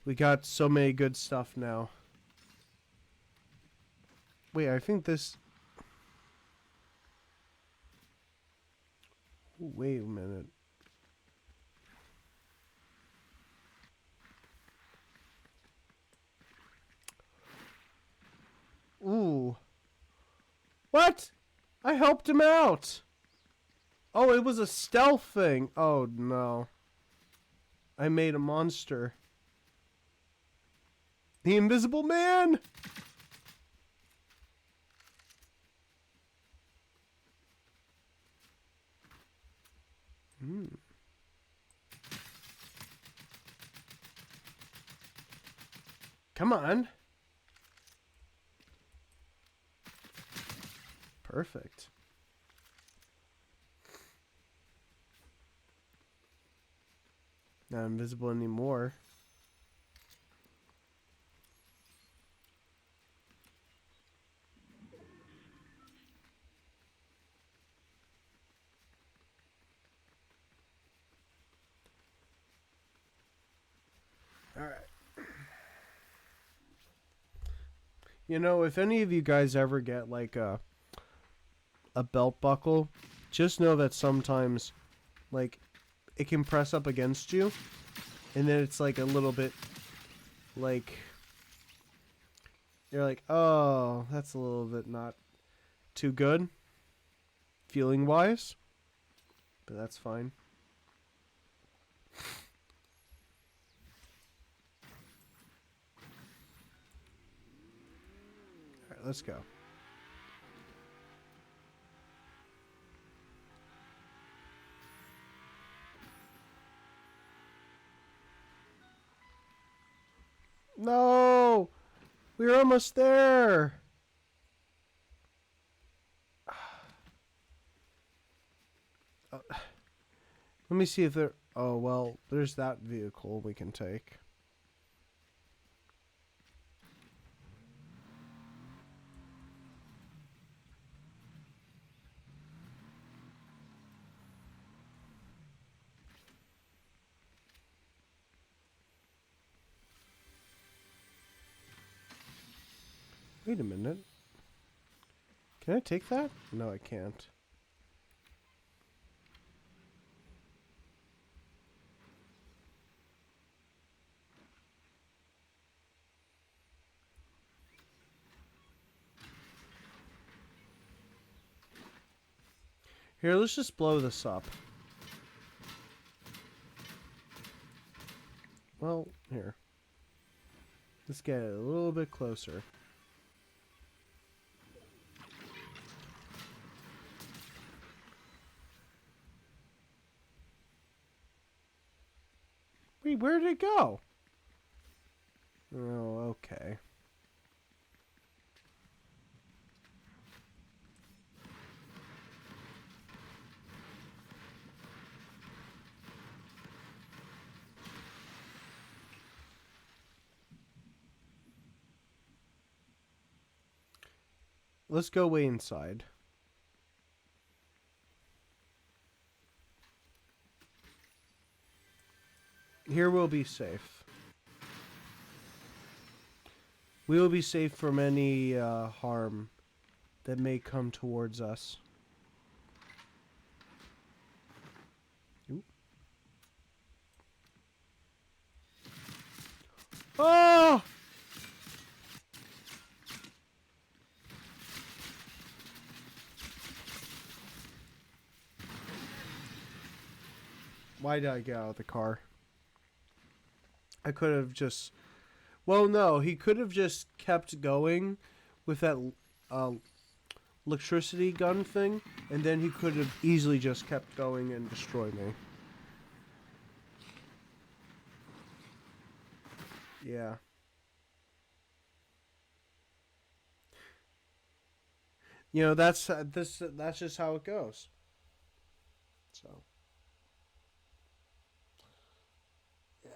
We got so many good stuff now. Wait, I think this... ooh, wait a minute. Ooh. What? I helped him out. Oh, it was a stealth thing. Oh, no. I made a monster. The Invisible Man! Hmm. Come on. Perfect. Not invisible anymore. Alright. You know, if any of you guys ever get like a belt buckle, just know that sometimes like it can press up against you and then it's like a little bit like you're like, oh, that's a little bit not too good feeling wise, but that's fine. All right, let's go. No, we're almost there. Let me see if there... oh, well, there's that vehicle we can take. Wait a minute. Can I take that? No, I can't. Here, let's just blow this up. Well, here. Let's get it a little bit closer. Where did it go? Oh, okay. Let's go way inside. Here we'll be safe. We will be safe from any harm that may come towards us. Ooh. Oh! Why did I get out of the car? I could have just... Well, no, he could have just kept going with that electricity gun thing, and then he could have easily just kept going and destroyed me. Yeah. You know, that's just how it goes. So. Yeah.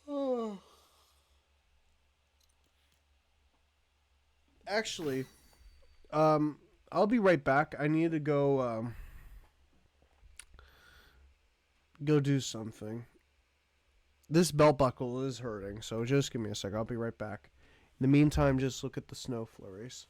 Oh. Actually, I'll be right back. I need to go go do something. This belt buckle is hurting, so just give me a sec. I'll be right back. In the meantime, just look at the snow flurries.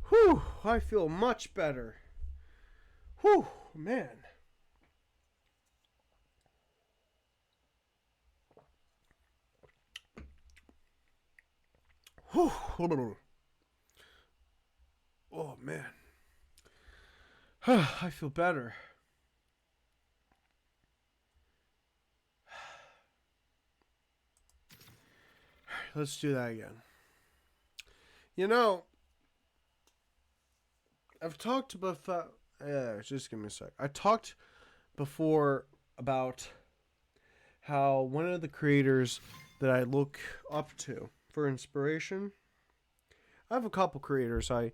Whew, I feel much better. Whew, man. Whew. Oh, man. I feel better. Let's do that again. You know, I've talked about... just give me a sec. I talked before about how one of the creators that I look up to for inspiration... I have a couple creators I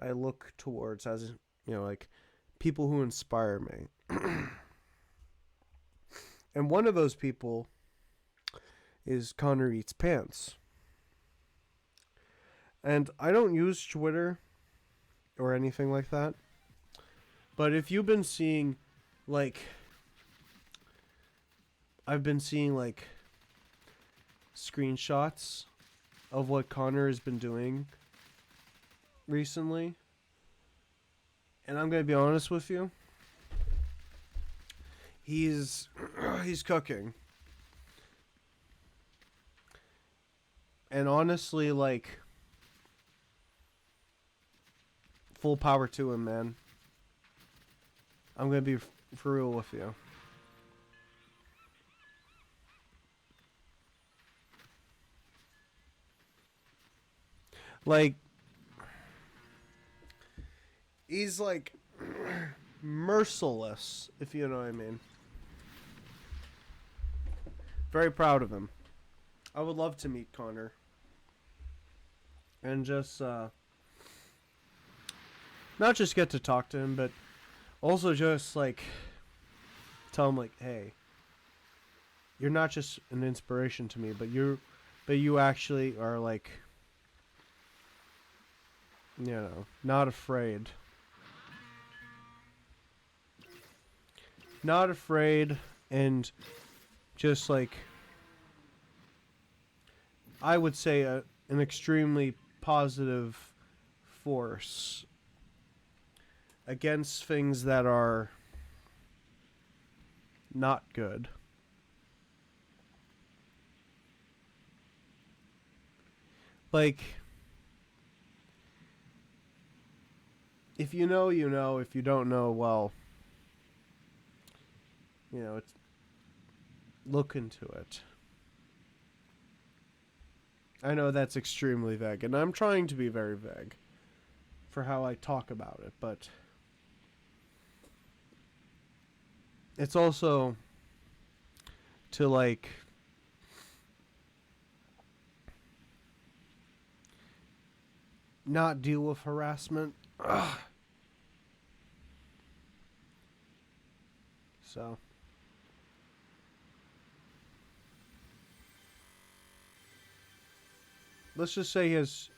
look towards as, you know, like people who inspire me. And one of those people is Connor Eats Pants. And I don't use Twitter or anything like that. But if you've been seeing, like, I've been seeing, like, screenshots of what Connor has been doing recently. And I'm going to be honest with you. He's cooking. And honestly, like, full power to him, man. I'm going to be for real with you. Like, he's like merciless, if you know what I mean. Very proud of him. I would love to meet Connor. And just, not just get to talk to him, but also just, like, tell him like, hey, you're not just an inspiration to me, but you actually are like, you know, not afraid. Not afraid, and just like, I would say an extremely positive force against things that are not good. Like, if you know, you know. If you don't know, well, you know, it's look into it. I know that's extremely vague, and I'm trying to be very vague for how I talk about it, but it's also to like not deal with harassment. Ugh. So let's just say he has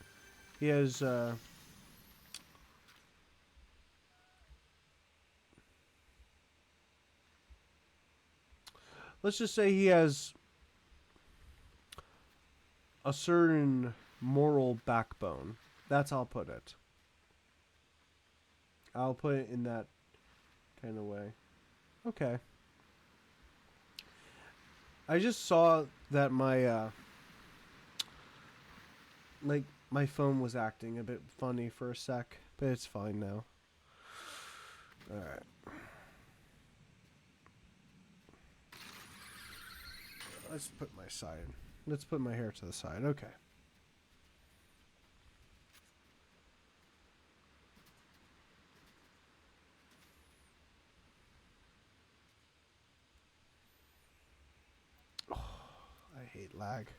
let's just say he has a certain moral backbone. That's how I'll put it. I'll put it in that kind of way. Okay. I just saw that my like my phone was acting a bit funny for a sec, but it's fine now. All right. Let's put my side. Let's put my hair to the side. Okay. Oh, I hate lag.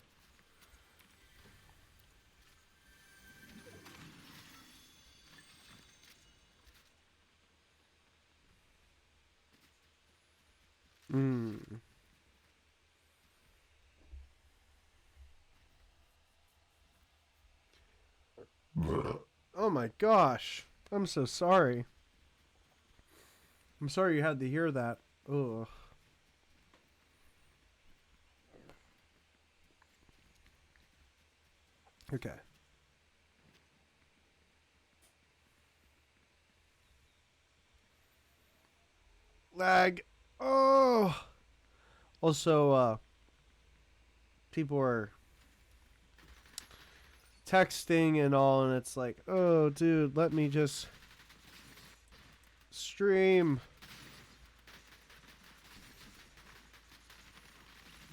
Oh my gosh. I'm so sorry. I'm sorry you had to hear that. Ugh. Okay. Lag. Oh. Also, people are texting and all, and it's like, oh, dude, let me just stream.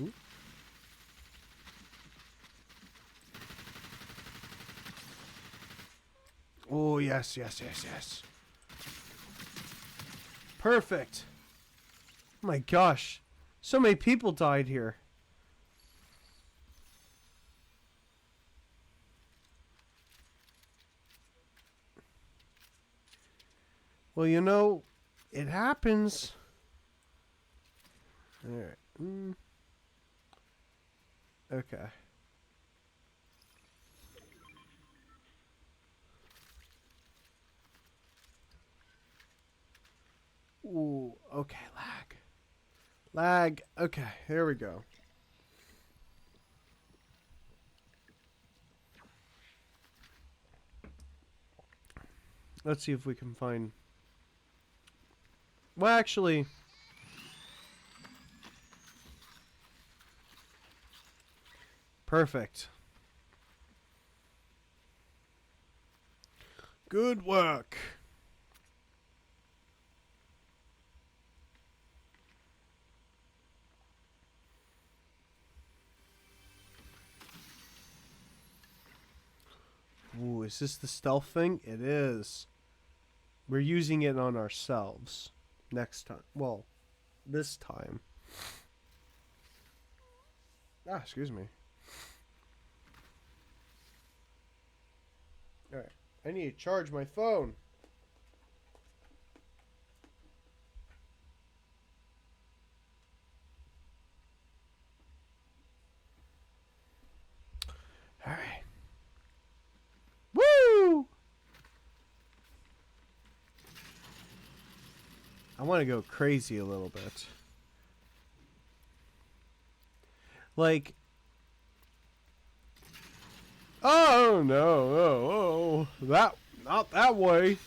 Ooh. Oh, yes, yes, yes, yes. Perfect. Oh my gosh. So many people died here. Well, you know, it happens. Alright. Okay. Ooh, okay, lag. Lag. Okay, here we go. Let's see if we can find... Well, actually... Perfect. Good work. Ooh, is this the stealth thing? It is. We're using it on ourselves. Next time. Well, this time. Ah, excuse me. Alright. I need to charge my phone. I want to go crazy a little bit. Like, oh no, that, not that way.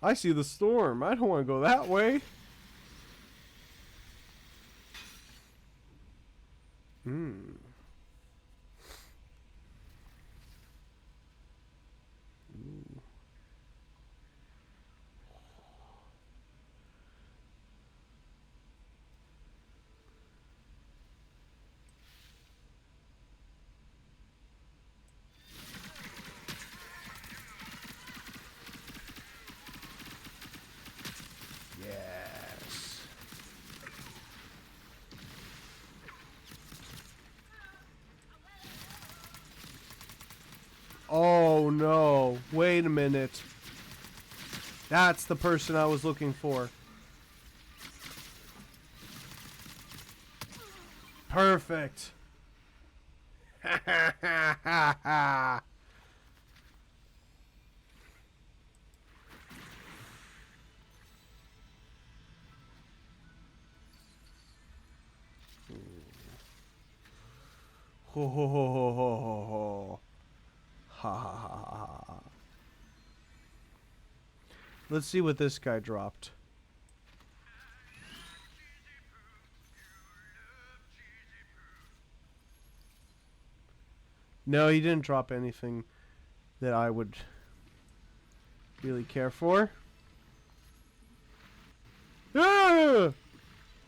I see the storm. I don't want to go that way. Hmm. Yes. Oh no. Wait a minute. That's the person I was looking for. Perfect. Ha ha ha ha ha. Ho ho ho ho ho ho ho. Ha ha ha ha ha. Let's see what this guy dropped. No, he didn't drop anything that I would really care for. Ah!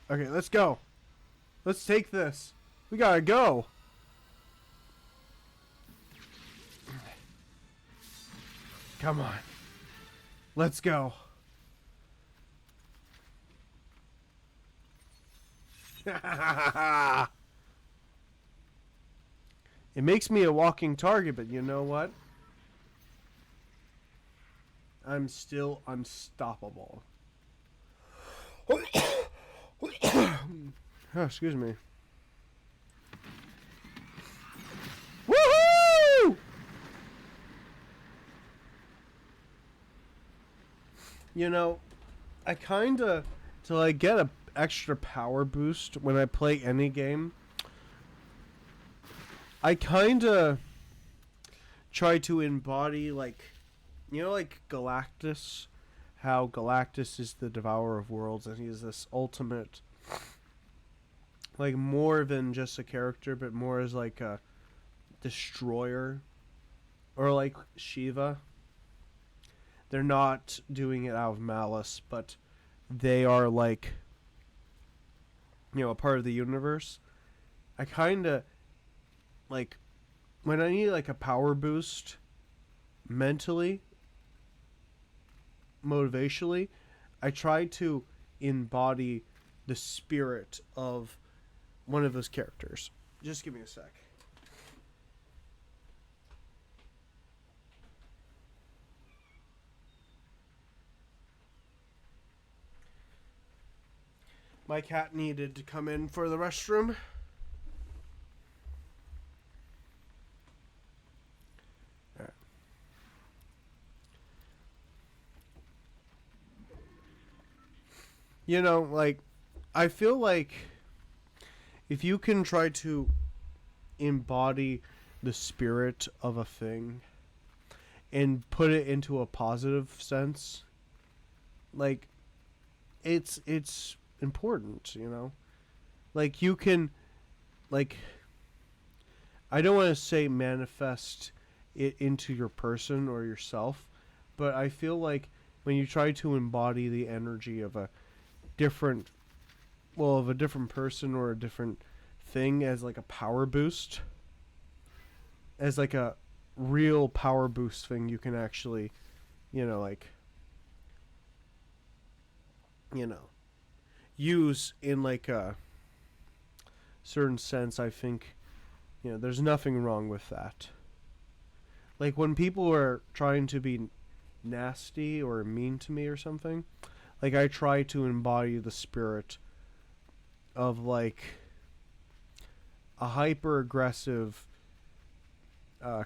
Okay, let's go. Let's take this. We gotta go. Come on. Let's go. It makes me a walking target, but you know what? I'm still unstoppable. Oh, excuse me. Woohoo! You know, I kinda, to like get a extra power boost when I play any game, I kinda try to embody, like, you know, like Galactus, how Galactus is the devourer of worlds and he's this ultimate, like, more than just a character but more as like a destroyer, or like Shiva. They're not doing it out of malice, but they are like, you know, a part of the universe. I kind of like, when I need like a power boost mentally, motivationally, I try to embody the spirit of one of those characters. Just give me a sec. My cat needed to come in for the restroom. You know, like, I feel like if you can try to embody the spirit of a thing and put it into a positive sense, like, it's important, you know? Like, you can, like, I don't want to say manifest it into your person or yourself, but I feel like when you try to embody the energy of a different, well, of a different person or a different thing as like a power boost, as like a real power boost thing, you can actually, you know, like, you know, use in like a certain sense. I think, you know, there's nothing wrong with that. Like, when people are trying to be nasty or mean to me or something, like, I try to embody the spirit of like a hyper aggressive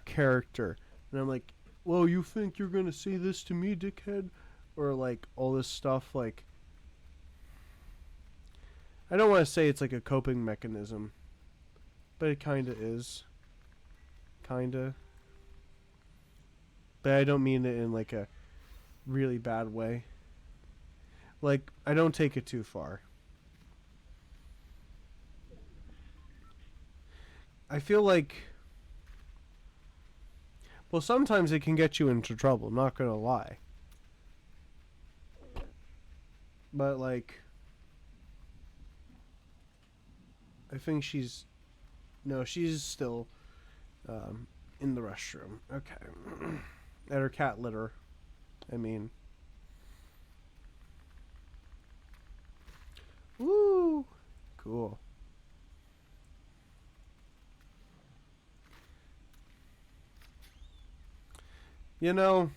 character, and I'm like, well, you think you're gonna say this to me, dickhead, or like all this stuff, like, I don't want to say it's like a coping mechanism, but it kind of is. Kinda. But I don't mean it in like a really bad way. Like, I don't take it too far. I feel like, well, sometimes it can get you into trouble, not gonna lie. But, like, I think she's, no, she's still um, in the restroom. Okay. At her cat litter, I mean. Woo! Cool. You know,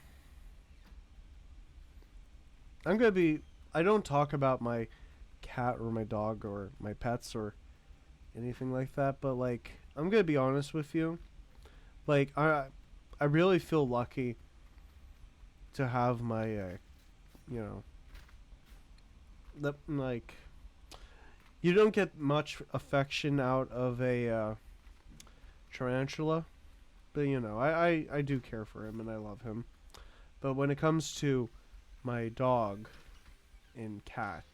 I'm gonna be. I don't talk about my cat or my dog or my pets or anything like that, but like, I'm gonna be honest with you. Like, I really feel lucky to have my, you know, like, you don't get much affection out of a tarantula, but you know, I do care for him and I love him. But when it comes to my dog and cat,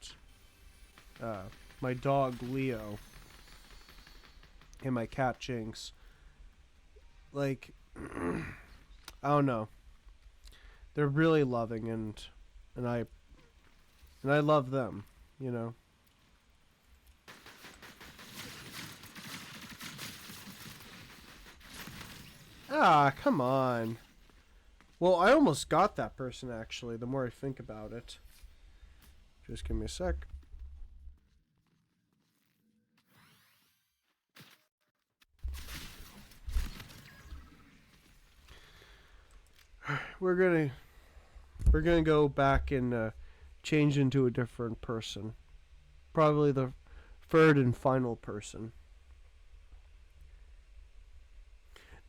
uh, my dog Leo and my cat Jinx, like, I don't know, they're really loving and I and I love them, you know. Ah, come on. Well, I almost got that person actually. The more I think about it, just give me a sec. We're gonna go back and change into a different person. Probably the third and final person.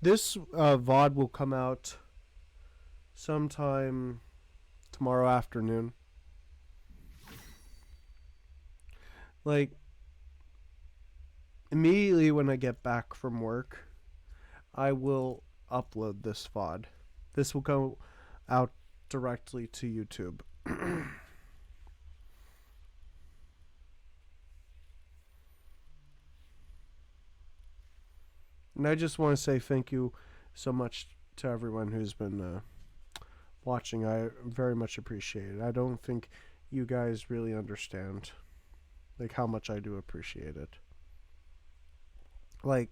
This VOD will come out sometime tomorrow afternoon. Like, immediately when I get back from work, I will upload this VOD. This will go out directly to YouTube. And I just want to say thank you so much to everyone who's been watching. I very much appreciate it. I don't think you guys really understand like how much I do appreciate it. Like,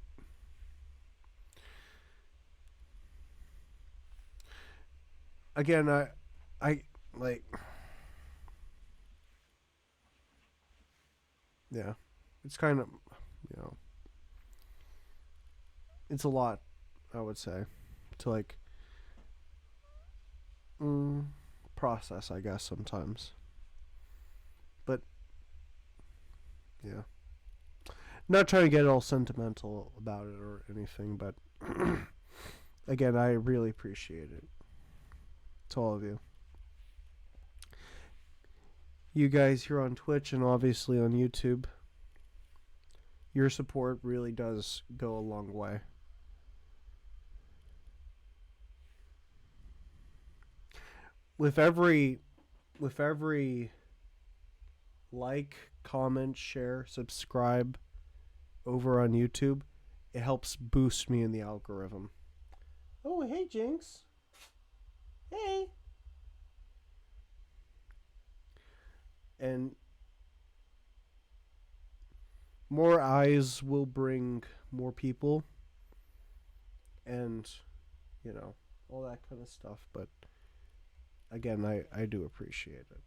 again, I like, yeah, it's kind of, you know, it's a lot, I would say, to like process, I guess, sometimes. But yeah, not trying to get all sentimental about it or anything, but again, I really appreciate it. To all of you. You guys here on Twitch and obviously on YouTube. Your support really does go a long way. With every like, comment, share, subscribe over on YouTube, it helps boost me in the algorithm. Oh, hey, Jinx. Hey. And more eyes will bring more people and, you know, all that kind of stuff. But again, I do appreciate it.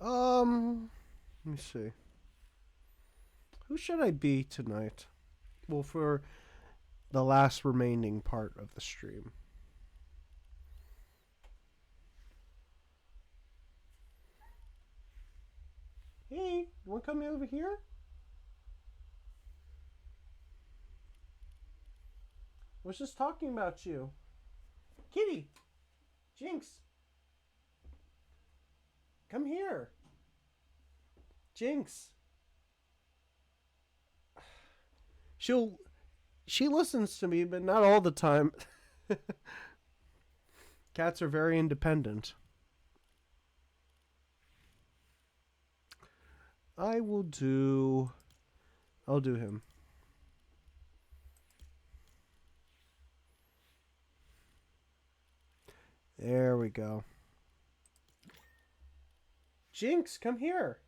Let me see. Who should I be tonight? Well, for the last remaining part of the stream. Hey, you want to come over here? I was just talking about you. Kitty! Jinx! Come here. Jinx. She listens to me, but not all the time. Cats are very independent. I'll do him. There we go. Jinx, come here.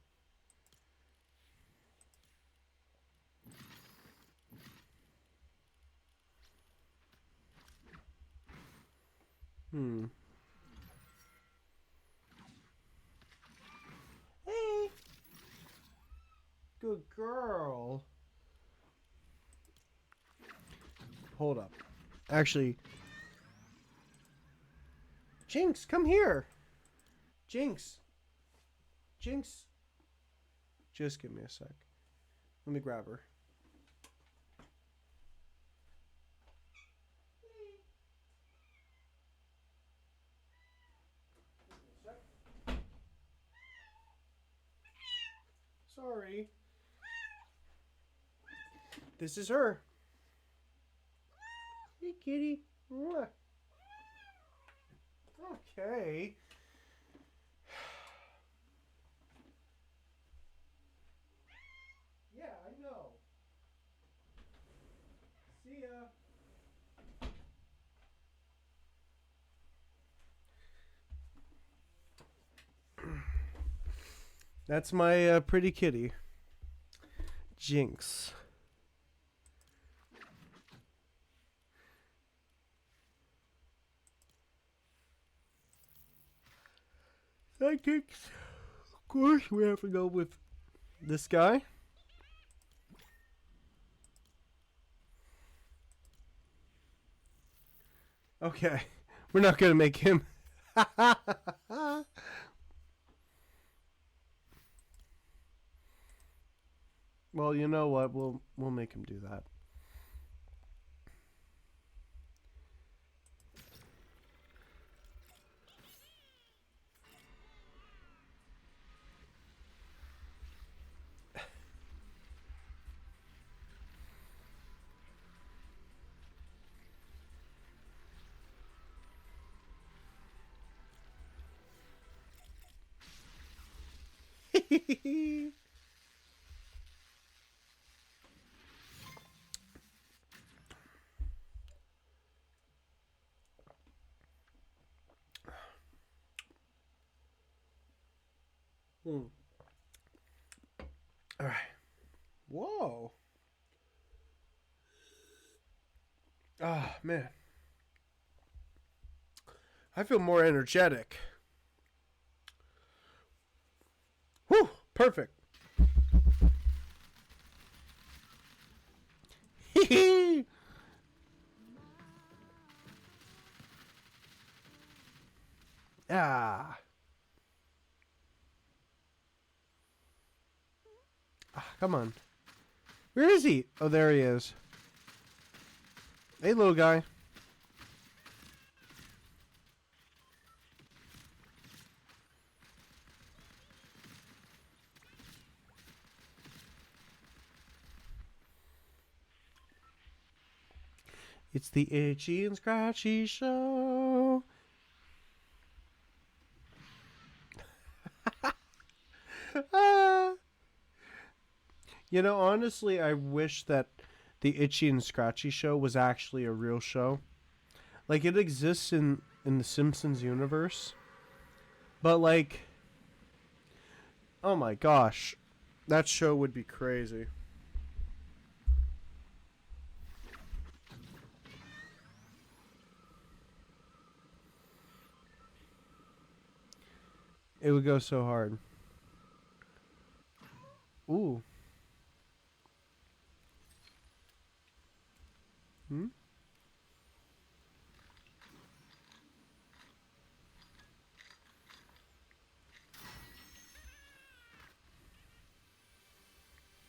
Hey. Good girl. Hold up. Actually, Jinx, come here. Jinx. Jinx. Just give me a sec. Let me grab her. Sorry. This is her. Hey, kitty. Okay. Yeah, I know. See ya. That's my pretty kitty. Jinx. Sidekicks. Of course, we have to go with this guy. Okay. We're not going to make him. Well, you know what? We'll make him do that. All right. Whoa. Ah, man. I feel more energetic. Whew, perfect. Ah. Come on. Where is he? Oh, there he is. Hey, little guy. It's the Itchy and Scratchy Show. You know, honestly, I wish that the Itchy and Scratchy Show was actually a real show. Like, it exists in the Simpsons universe. But, like, oh my gosh. That show would be crazy. It would go so hard. Ooh. Hmm?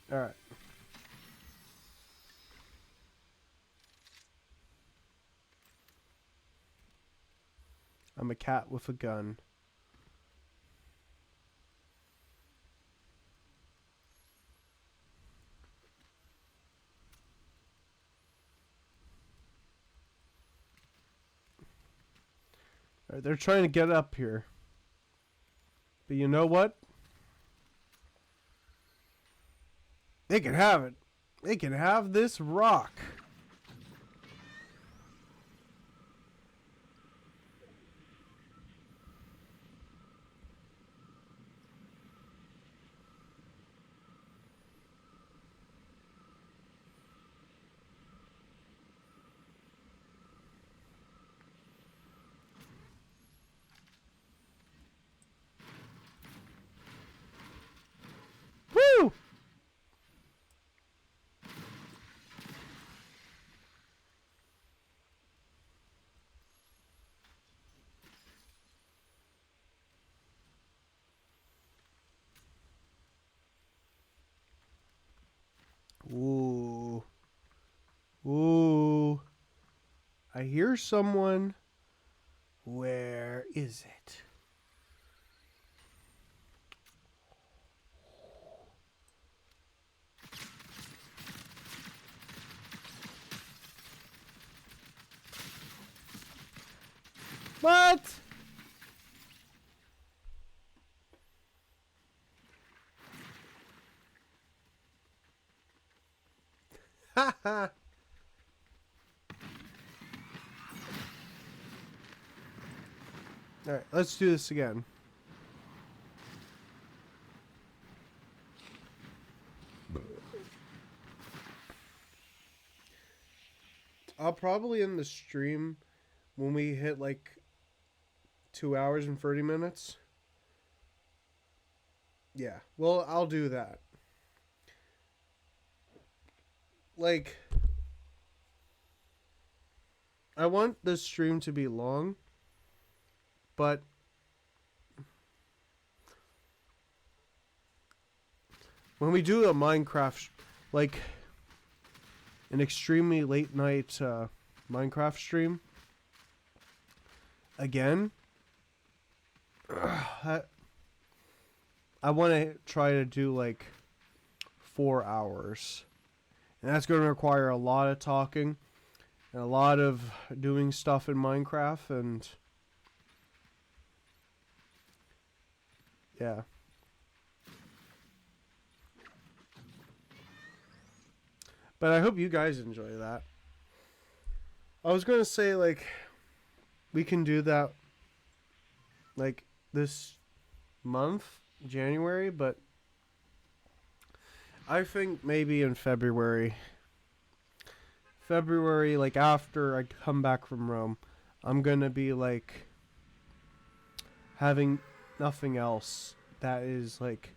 Alright. I'm a cat with a gun. They're trying to get up here. But you know what? They can have it. They can have this rock. Woo! Ooh. Ooh. I hear someone. Where is it? What? Ha ha. Alright, let's do this again. I'll probably end the stream when we hit like 2 hours and 30 minutes. Yeah, well, I'll do that. Like, I want the stream to be long, but when we do a Minecraft, like an extremely late night Minecraft stream, again, I want to try to do like 4 hours. And that's going to require a lot of talking and a lot of doing stuff in Minecraft, and yeah. But I hope you guys enjoy that. I was going to say, like, we can do that, like, this month, January, but I think maybe in February, like, after I come back from Rome, I'm going to be, like, having nothing else that is, like,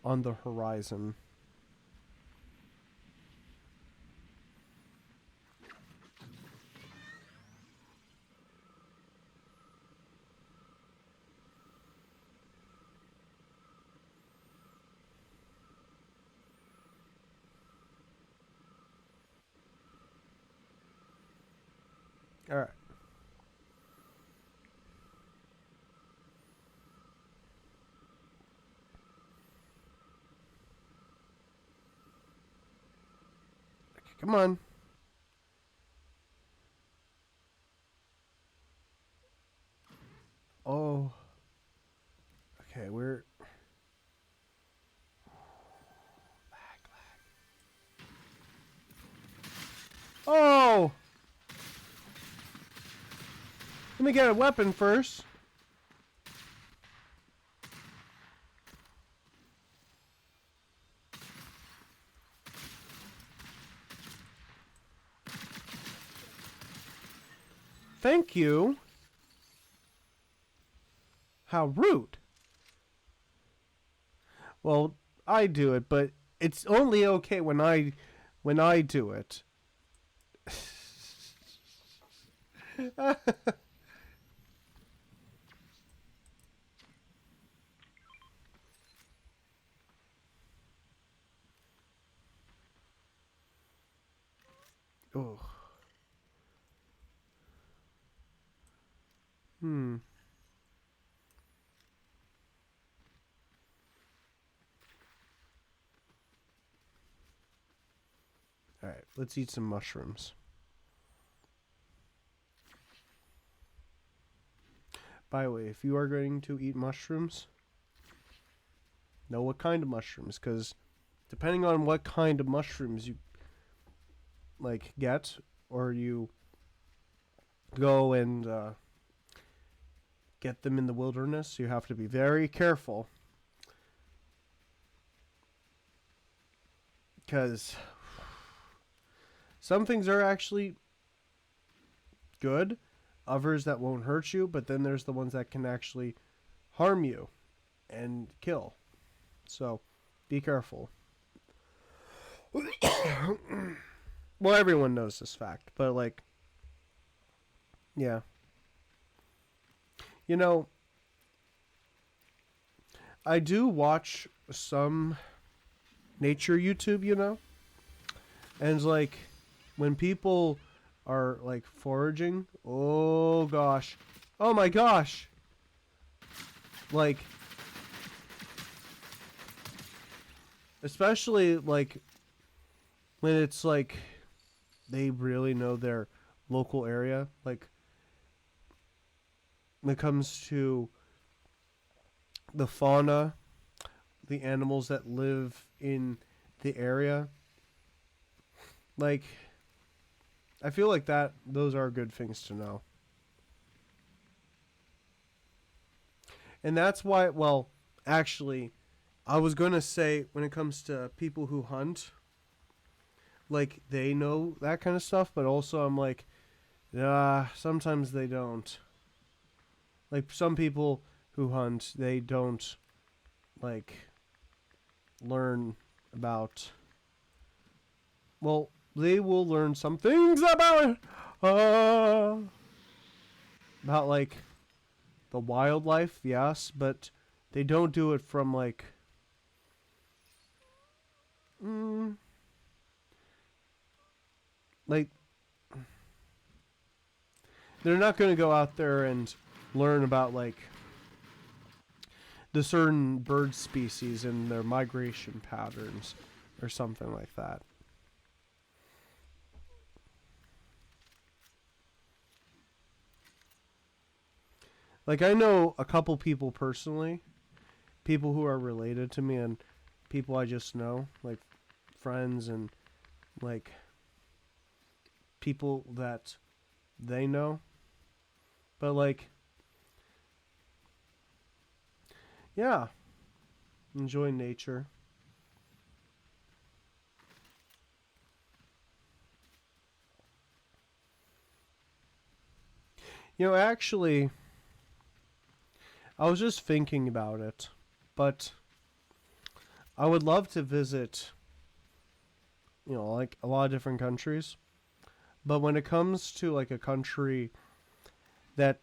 on the horizon. All right. Okay, come on. Oh. Okay, we're... Oh! Let me get a weapon first. Thank you. How rude. Well, I do it, but it's only okay when I do it. Oh. Hmm. All right, let's eat some mushrooms. By the way, if you are going to eat mushrooms, know what kind of mushrooms, because depending on what kind of mushrooms you like get, or you go and get them in the wilderness, you have to be very careful, because some things are actually good, others that won't hurt you, but then there's the ones that can actually harm you and kill. So be careful. Well, everyone knows this fact, but like, yeah. You know, I do watch some nature YouTube, and like when people are like foraging, oh gosh. Oh my gosh. Like, especially like when it's like they really know their local area, like when it comes to the fauna, the animals that live in the area, like I feel like that those are good things to know. And that's why, well, actually, I was going to say when it comes to people who hunt, like they know that kind of stuff, but also I'm like, sometimes they don't. Like some people who hunt, they don't like learn about, well, they will learn some things about like the wildlife, yes, but they don't do it from like like they're not going to go out there and learn about like the certain bird species and their migration patterns or something like that. Like I know a couple people personally, people who are related to me and people I just know, like friends and like people that they know. But like, yeah, enjoy nature. Actually, I was just thinking about it, but I would love to visit, like a lot of different countries. But when it comes to like a country that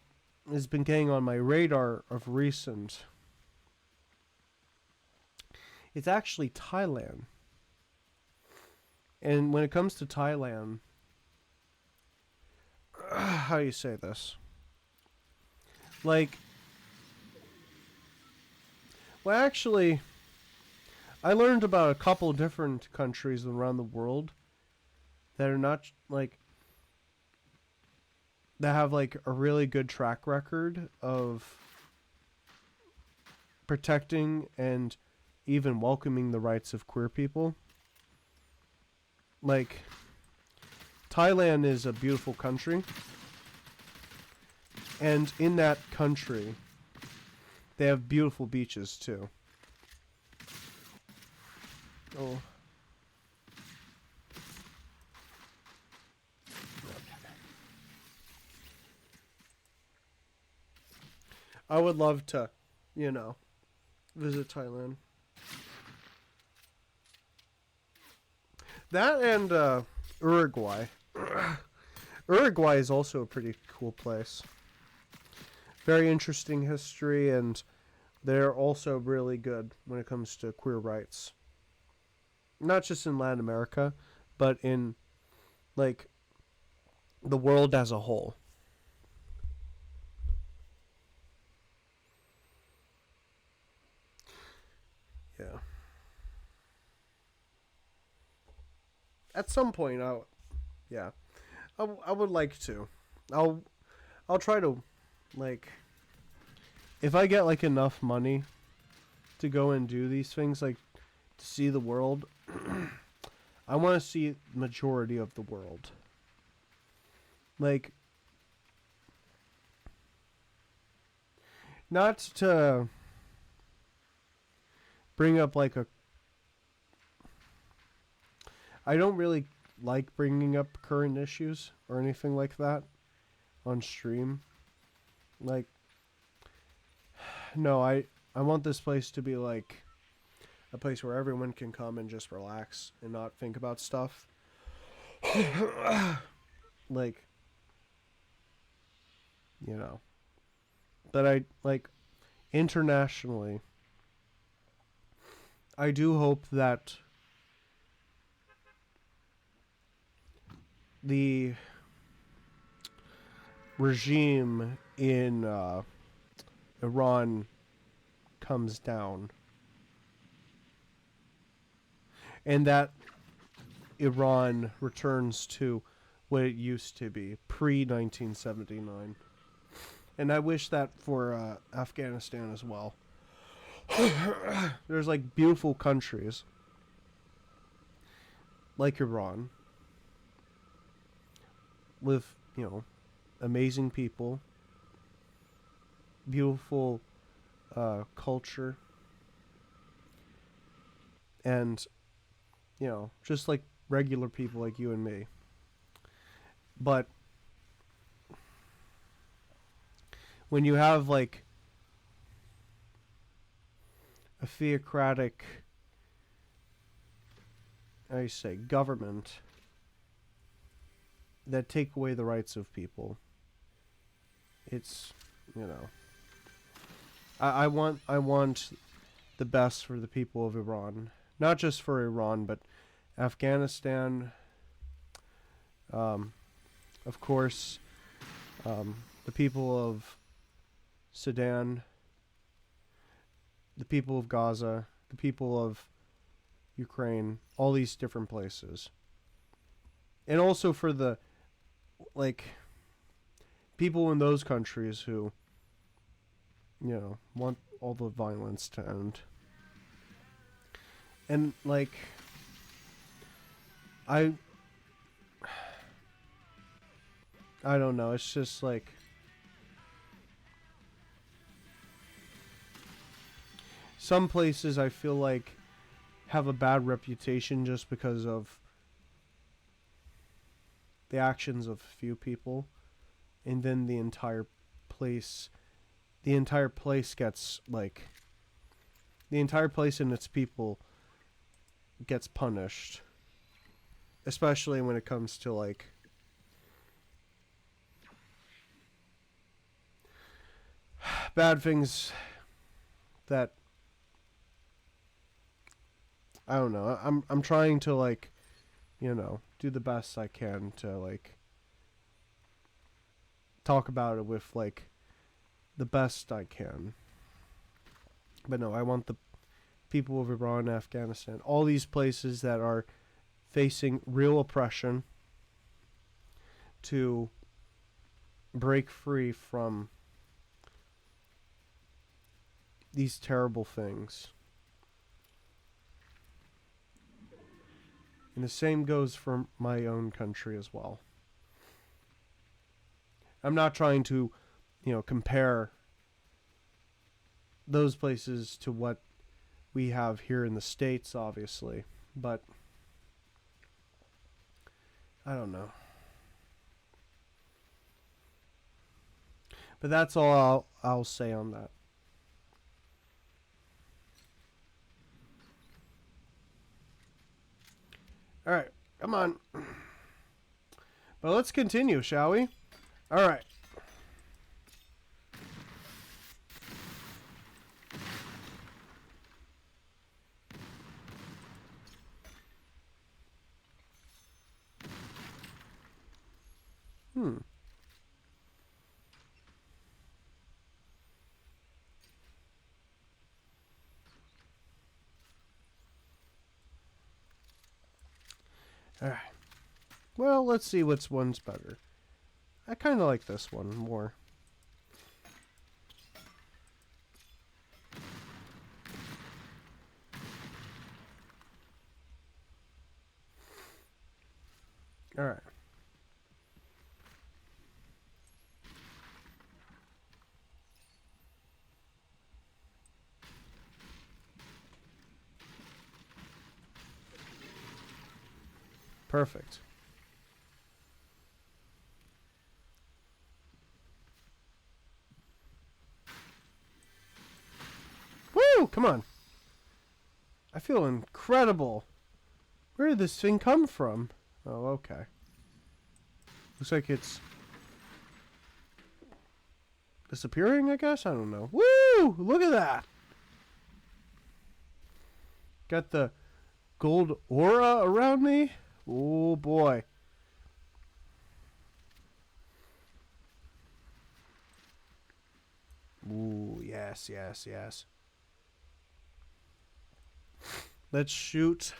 has been getting on my radar of recent, it's actually Thailand. And when it comes to Thailand, how do you say this? Like, well, actually, I learned about a couple different countries around the world that are not like that have like a really good track record of protecting and even welcoming the rights of queer people. Like Thailand is a beautiful country, and in that country they have beautiful beaches too. Oh. I would love to, visit Thailand. That and Uruguay. Uruguay is also a pretty cool place. Very interesting history, and they're also really good when it comes to queer rights. Not just in Latin America, but in, like, the world as a whole. Yeah. At some point, yeah, I would like to. I'll try to, like, if I get like enough money to go and do these things, like to see the world, I want to see majority of the world. Like, not to bring up like a... I don't really like bringing up current issues or anything like that on stream. Like, no, I want this place to be like a place where everyone can come and just relax and not think about stuff. Like, you know. But I, like, internationally, I do hope that the regime in Iran comes down. And that Iran returns to what it used to be, pre-1979. And I wish that for Afghanistan as well. There's like beautiful countries like Iran with, you know, amazing people, beautiful culture, and, you know, just like regular people like you and me. But when you have like a theocratic, how do you say, government that take away the rights of people, it's, you know, I want the best for the people of Iran, not just for Iran, but Afghanistan, of course, the people of Sudan, the people of Gaza, the people of Ukraine, all these different places. And also for the, like, people in those countries who, you know, want all the violence to end. And, like, I don't know, it's just like, some places I feel like have a bad reputation just because of the actions of a few people, and then the entire place gets, like, the entire place and its people gets punished, especially when it comes to, like, bad things that, I don't know. I'm trying to, like, you know, do the best I can to, like, talk about it with, like, the best I can. But no, I want the people of Iran, Afghanistan, all these places that are facing real oppression to break free from these terrible things. And the same goes for my own country as well. I'm not trying to, you know, compare those places to what we have here in the States, obviously. But I don't know. But that's all I'll say on that. All right, come on. But let's continue, shall we? All right. All right. Well, let's see which one's better. I kind of like this one more. All right. Perfect. Woo! Come on. I feel incredible. Where did this thing come from? Oh, okay. Looks like it's disappearing, I guess? I don't know. Woo! Look at that! Got the gold aura around me. Oh, boy. Ooh, yes, yes, yes. Let's shoot.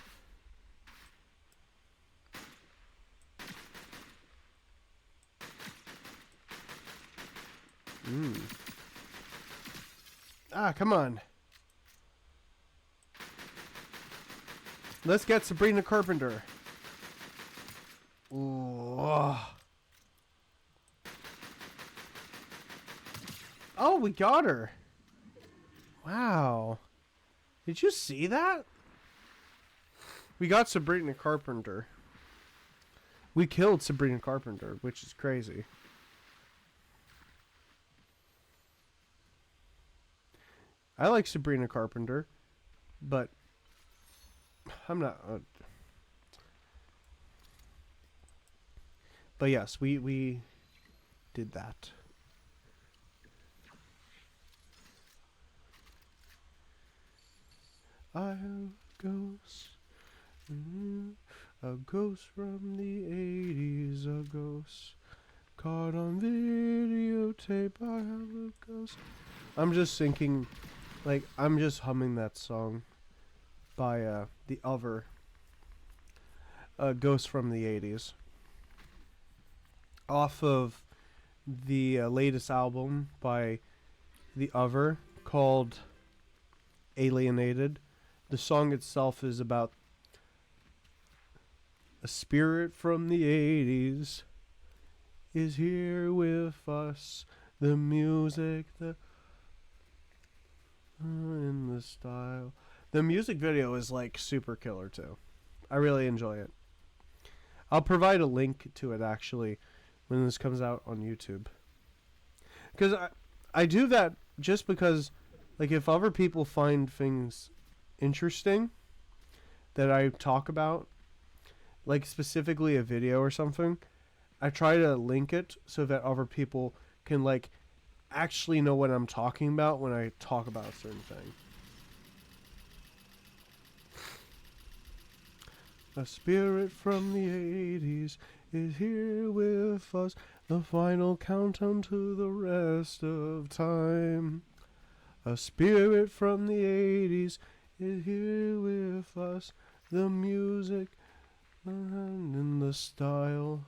Ah, come on. Let's get Sabrina Carpenter. Ooh. Oh, we got her. Wow. Did you see that? We got Sabrina Carpenter. We killed Sabrina Carpenter, which is crazy. I like Sabrina Carpenter, but I'm not... but yes, we did that. I have a ghost. A ghost from the 80s. A ghost caught on videotape. I have a ghost. I'm just thinking, like, I'm just humming that song by The Other. Ghost from the 80s. Off of the latest album by The Other called Alienated. The song itself is about a spirit from the 80s is here with us. The music, the in the style. The music video is like super killer too. I really enjoy it. I'll provide a link to it actually when this comes out on YouTube. Because I do that just because, like, if other people find things interesting that I talk about, like specifically a video or something, I try to link it so that other people can, like, actually know what I'm talking about when I talk about a certain thing. A spirit from the 80s is here with us. The final countdown to the rest of time. A spirit from the 80s is here with us. The music and in the style.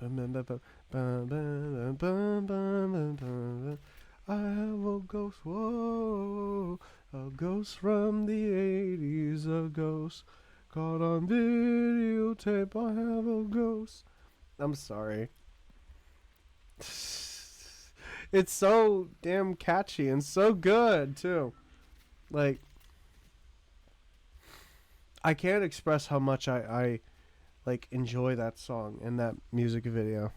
I have a ghost, whoa, a ghost from the 80s, a ghost caught on videotape. I have a ghost. I'm sorry. It's so damn catchy and so good too. Like, I can't express how much I like enjoy that song and that music video.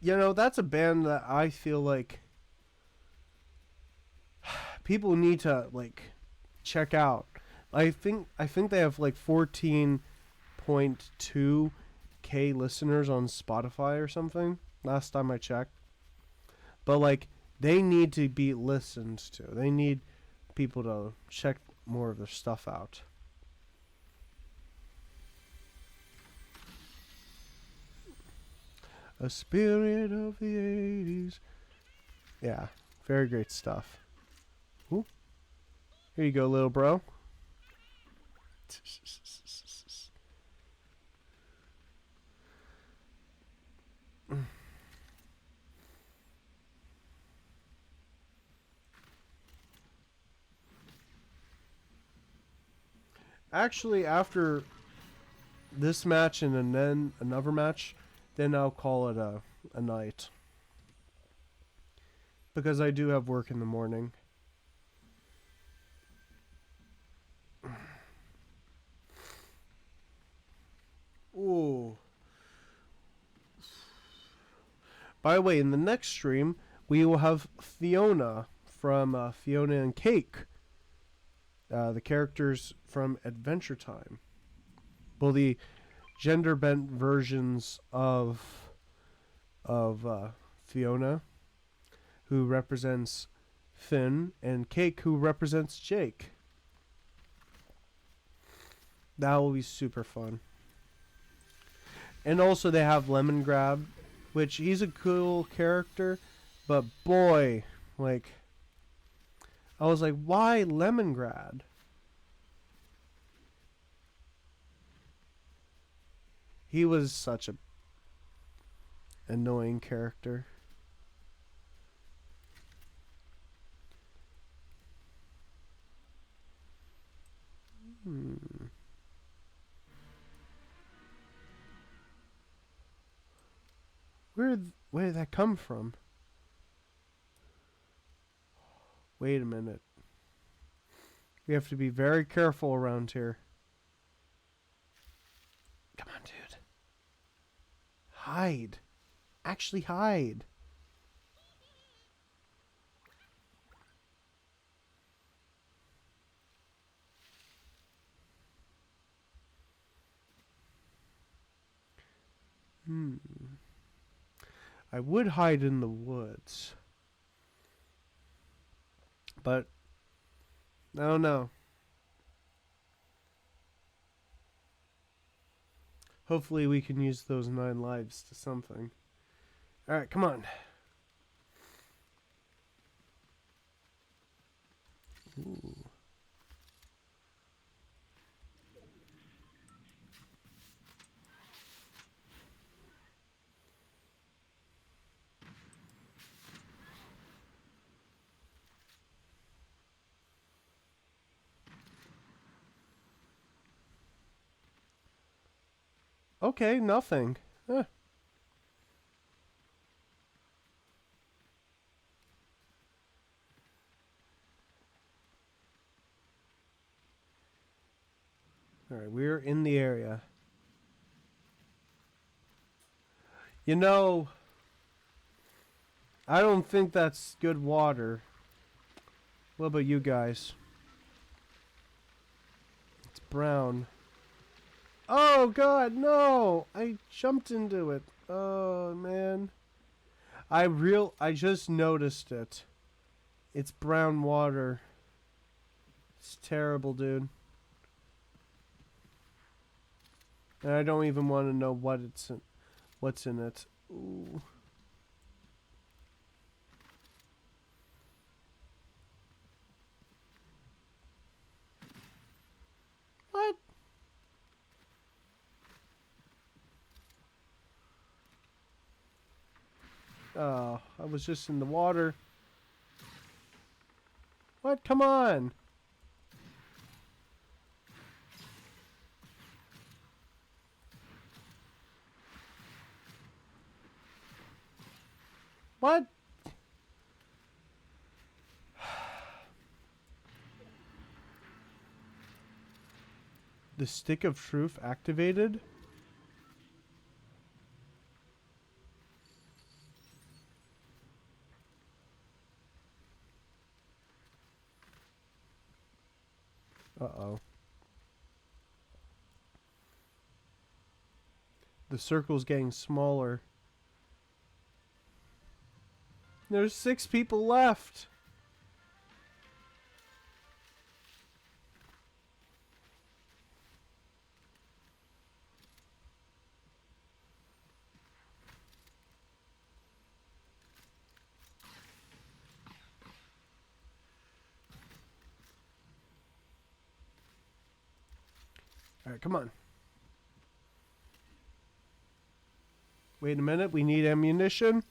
You know, that's a band that I feel like people need to, like, check out. I think they have like 14.2K listeners on Spotify or something last time I checked. But, like, they need to be listened to. They need people to check more of their stuff out. A spirit of the 80s. Yeah, very great stuff. Ooh. Here you go, little bro. Actually, after this match and then another match, then I'll call it a night. Because I do have work in the morning. Ooh. By the way, in the next stream, we will have Fiona from Fiona and Cake. The characters from Adventure Time. Well, the gender-bent versions of Fiona, who represents Finn, and Cake, who represents Jake. That will be super fun. And also they have Lemongrab, which he's a cool character, but boy, like, I was like, why Lemongrab? He was such a annoying character. Where did that come from? Wait a minute. We have to be very careful around here. Come on, dude. Hide. Actually hide. I would hide in the woods. But I don't know. Hopefully we can use those 9 lives to something. Alright, come on. Ooh. Okay, nothing. Huh. Alright, we're in the area. You know, I don't think that's good water. What about you guys? It's brown. Oh god, no! I jumped into it. Oh man. I just noticed it. It's brown water. It's terrible, dude. And I don't even want to know what's in it. Ooh. What? Oh, I was just in the water. What? Come on. What? The stick of truth activated? Uh-oh. The circle's getting smaller. There's 6 people left. Alright, come on. Wait a minute, we need ammunition.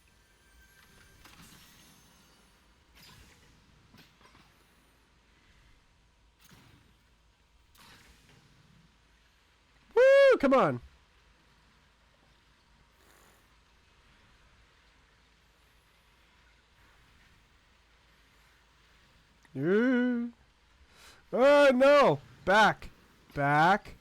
Woo! Come on. Oh, no. Back. Back.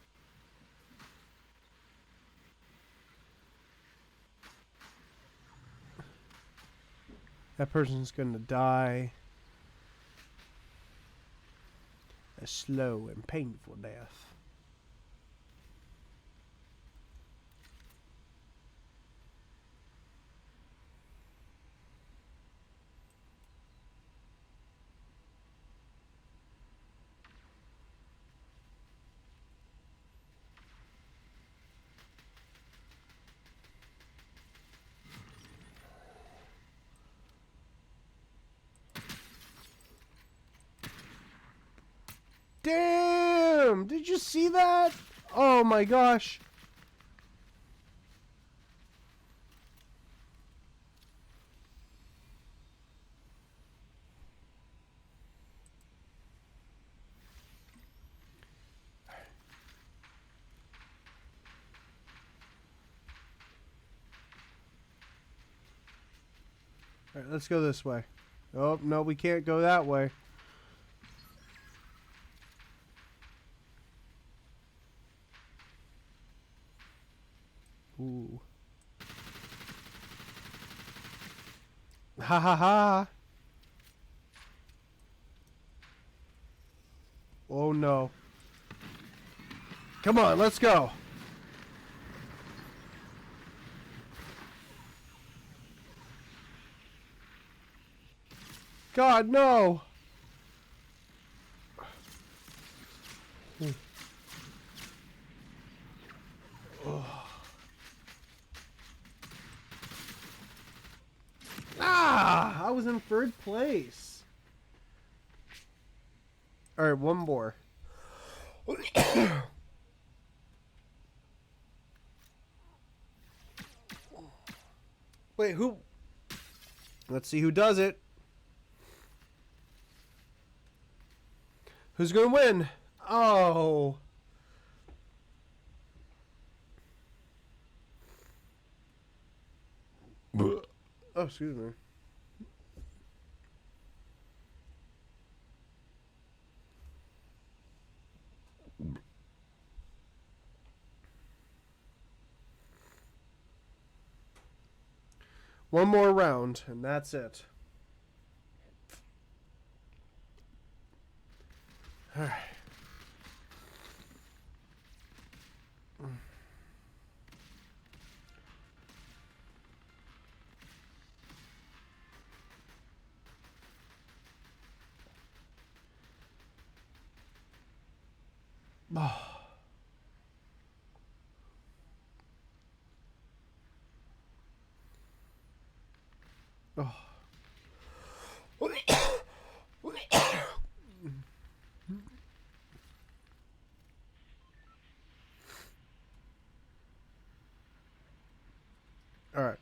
That person's gonna die a slow and painful death. Damn! Did you see that? Oh my gosh. Alright, let's go this way. Oh, no, we can't go that way. Ooh. Ha ha ha. Oh no. Come on, let's go. God, no. Ah, I was in third place. All right, one more. Wait, who? Let's see who does it. Who's gonna win? Oh. Oh, excuse me. One more round, and that's it. All right. Oh. Oh. All right.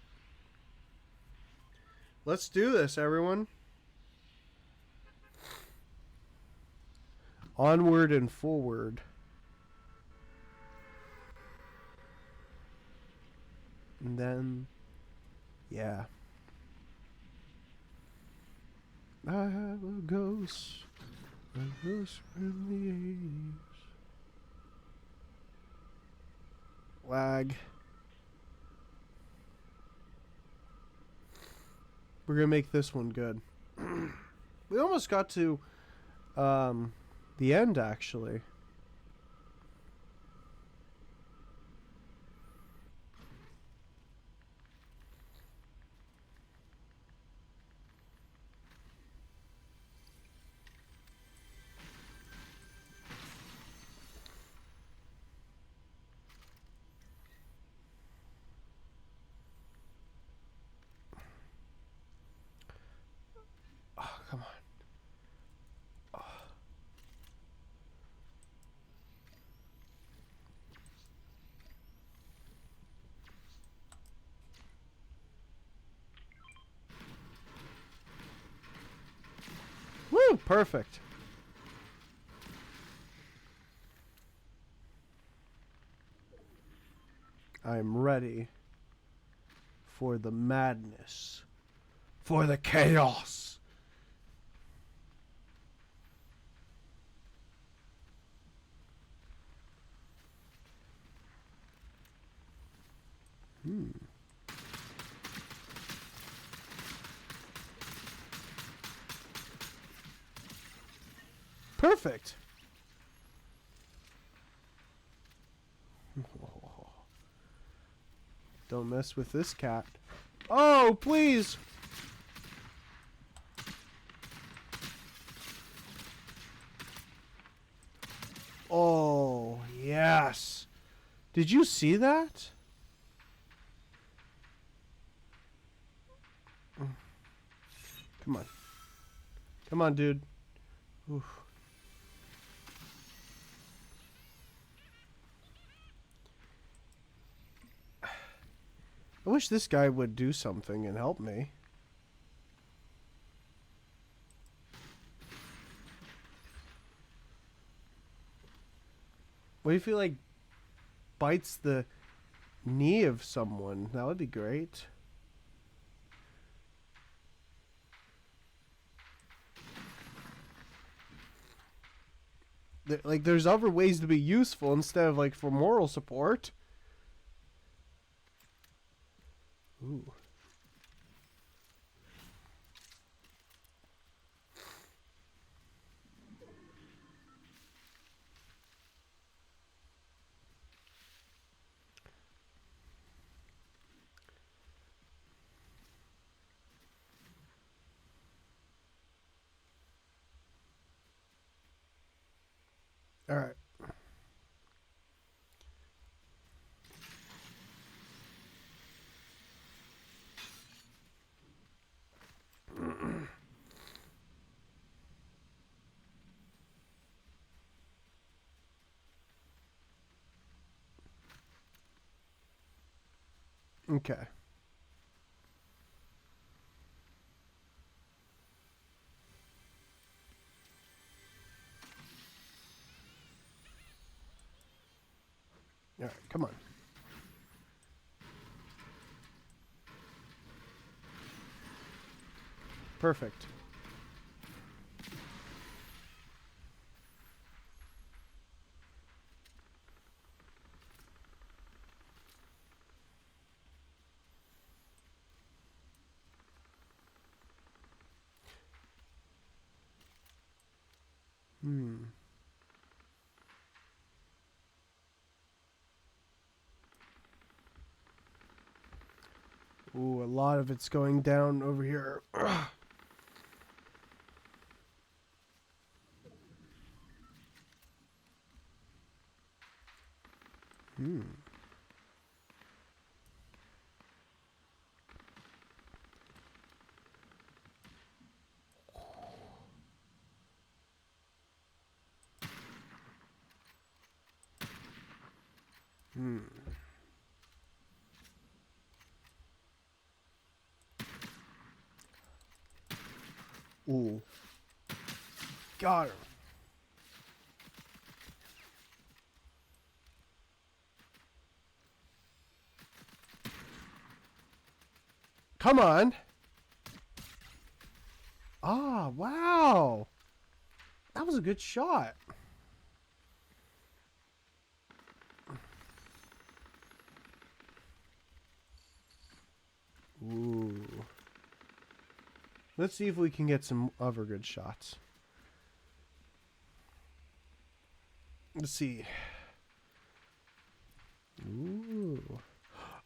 Let's do this, everyone. Onward and forward. And then, yeah. I have a ghost in the 80s. Lag. We're gonna make this one good. We almost got to the end, actually. Oh, come on. Woo! Perfect. I am ready for the madness, for the chaos. Perfect. Don't mess with this cat. Oh, please. Oh, yes. Did you see that? Come on. Come on, dude. Oof. I wish this guy would do something and help me. What if he, like, bites the knee of someone? That would be great. Like, there's other ways to be useful instead of, like, for moral support. Ooh. All right. Okay. All right, come on. Perfect. Ooh, a lot of it's going down over here. Ooh. Got her. Come on. Ah, wow. That was a good shot. Ooh. Let's see if we can get some other good shots. Let's see. Ooh.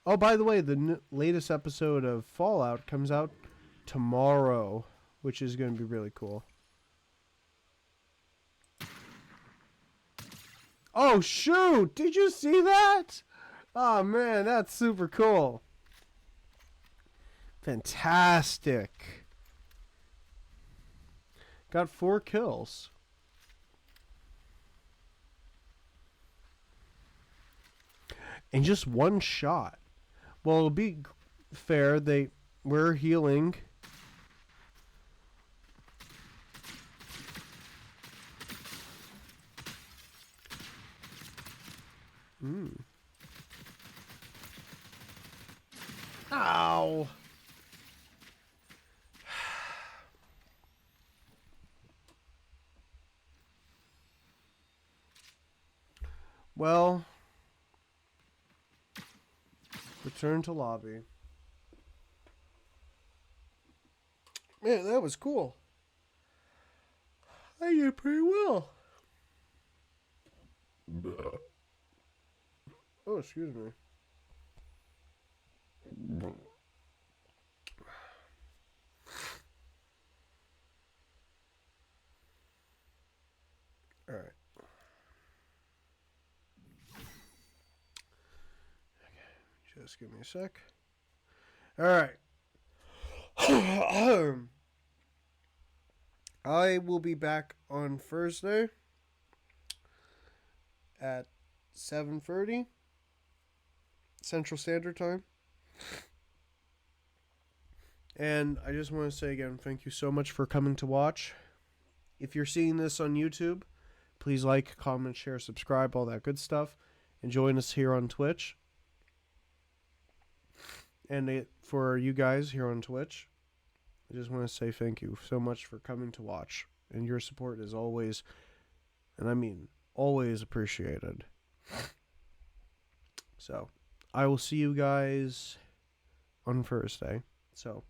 Oh, by the way, the latest episode of Fallout comes out tomorrow, which is going to be really cool. Oh, shoot! Did you see that? Oh, man, that's super cool. Fantastic. Got 4 kills. In just 1 shot. Well, it'll be fair. We're healing. Ow. Well, return to lobby. Man, that was cool. I did pretty well. Oh, excuse me. All right. Okay, just give me a sec. All right. I will be back on Thursday at 7:30 Central Standard Time. And I just want to say again, thank you so much for coming to watch. If you're seeing this on YouTube, please like, comment, share, subscribe, all that good stuff. And join us here on Twitch. And for you guys here on Twitch, I just want to say thank you so much for coming to watch. And your support is always, and I mean always, appreciated. So, I will see you guys on Thursday. So,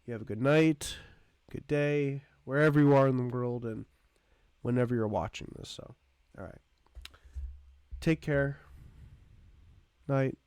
you have a good night, good day, wherever you are in the world, and whenever you're watching this. So, all right. Take care. Night.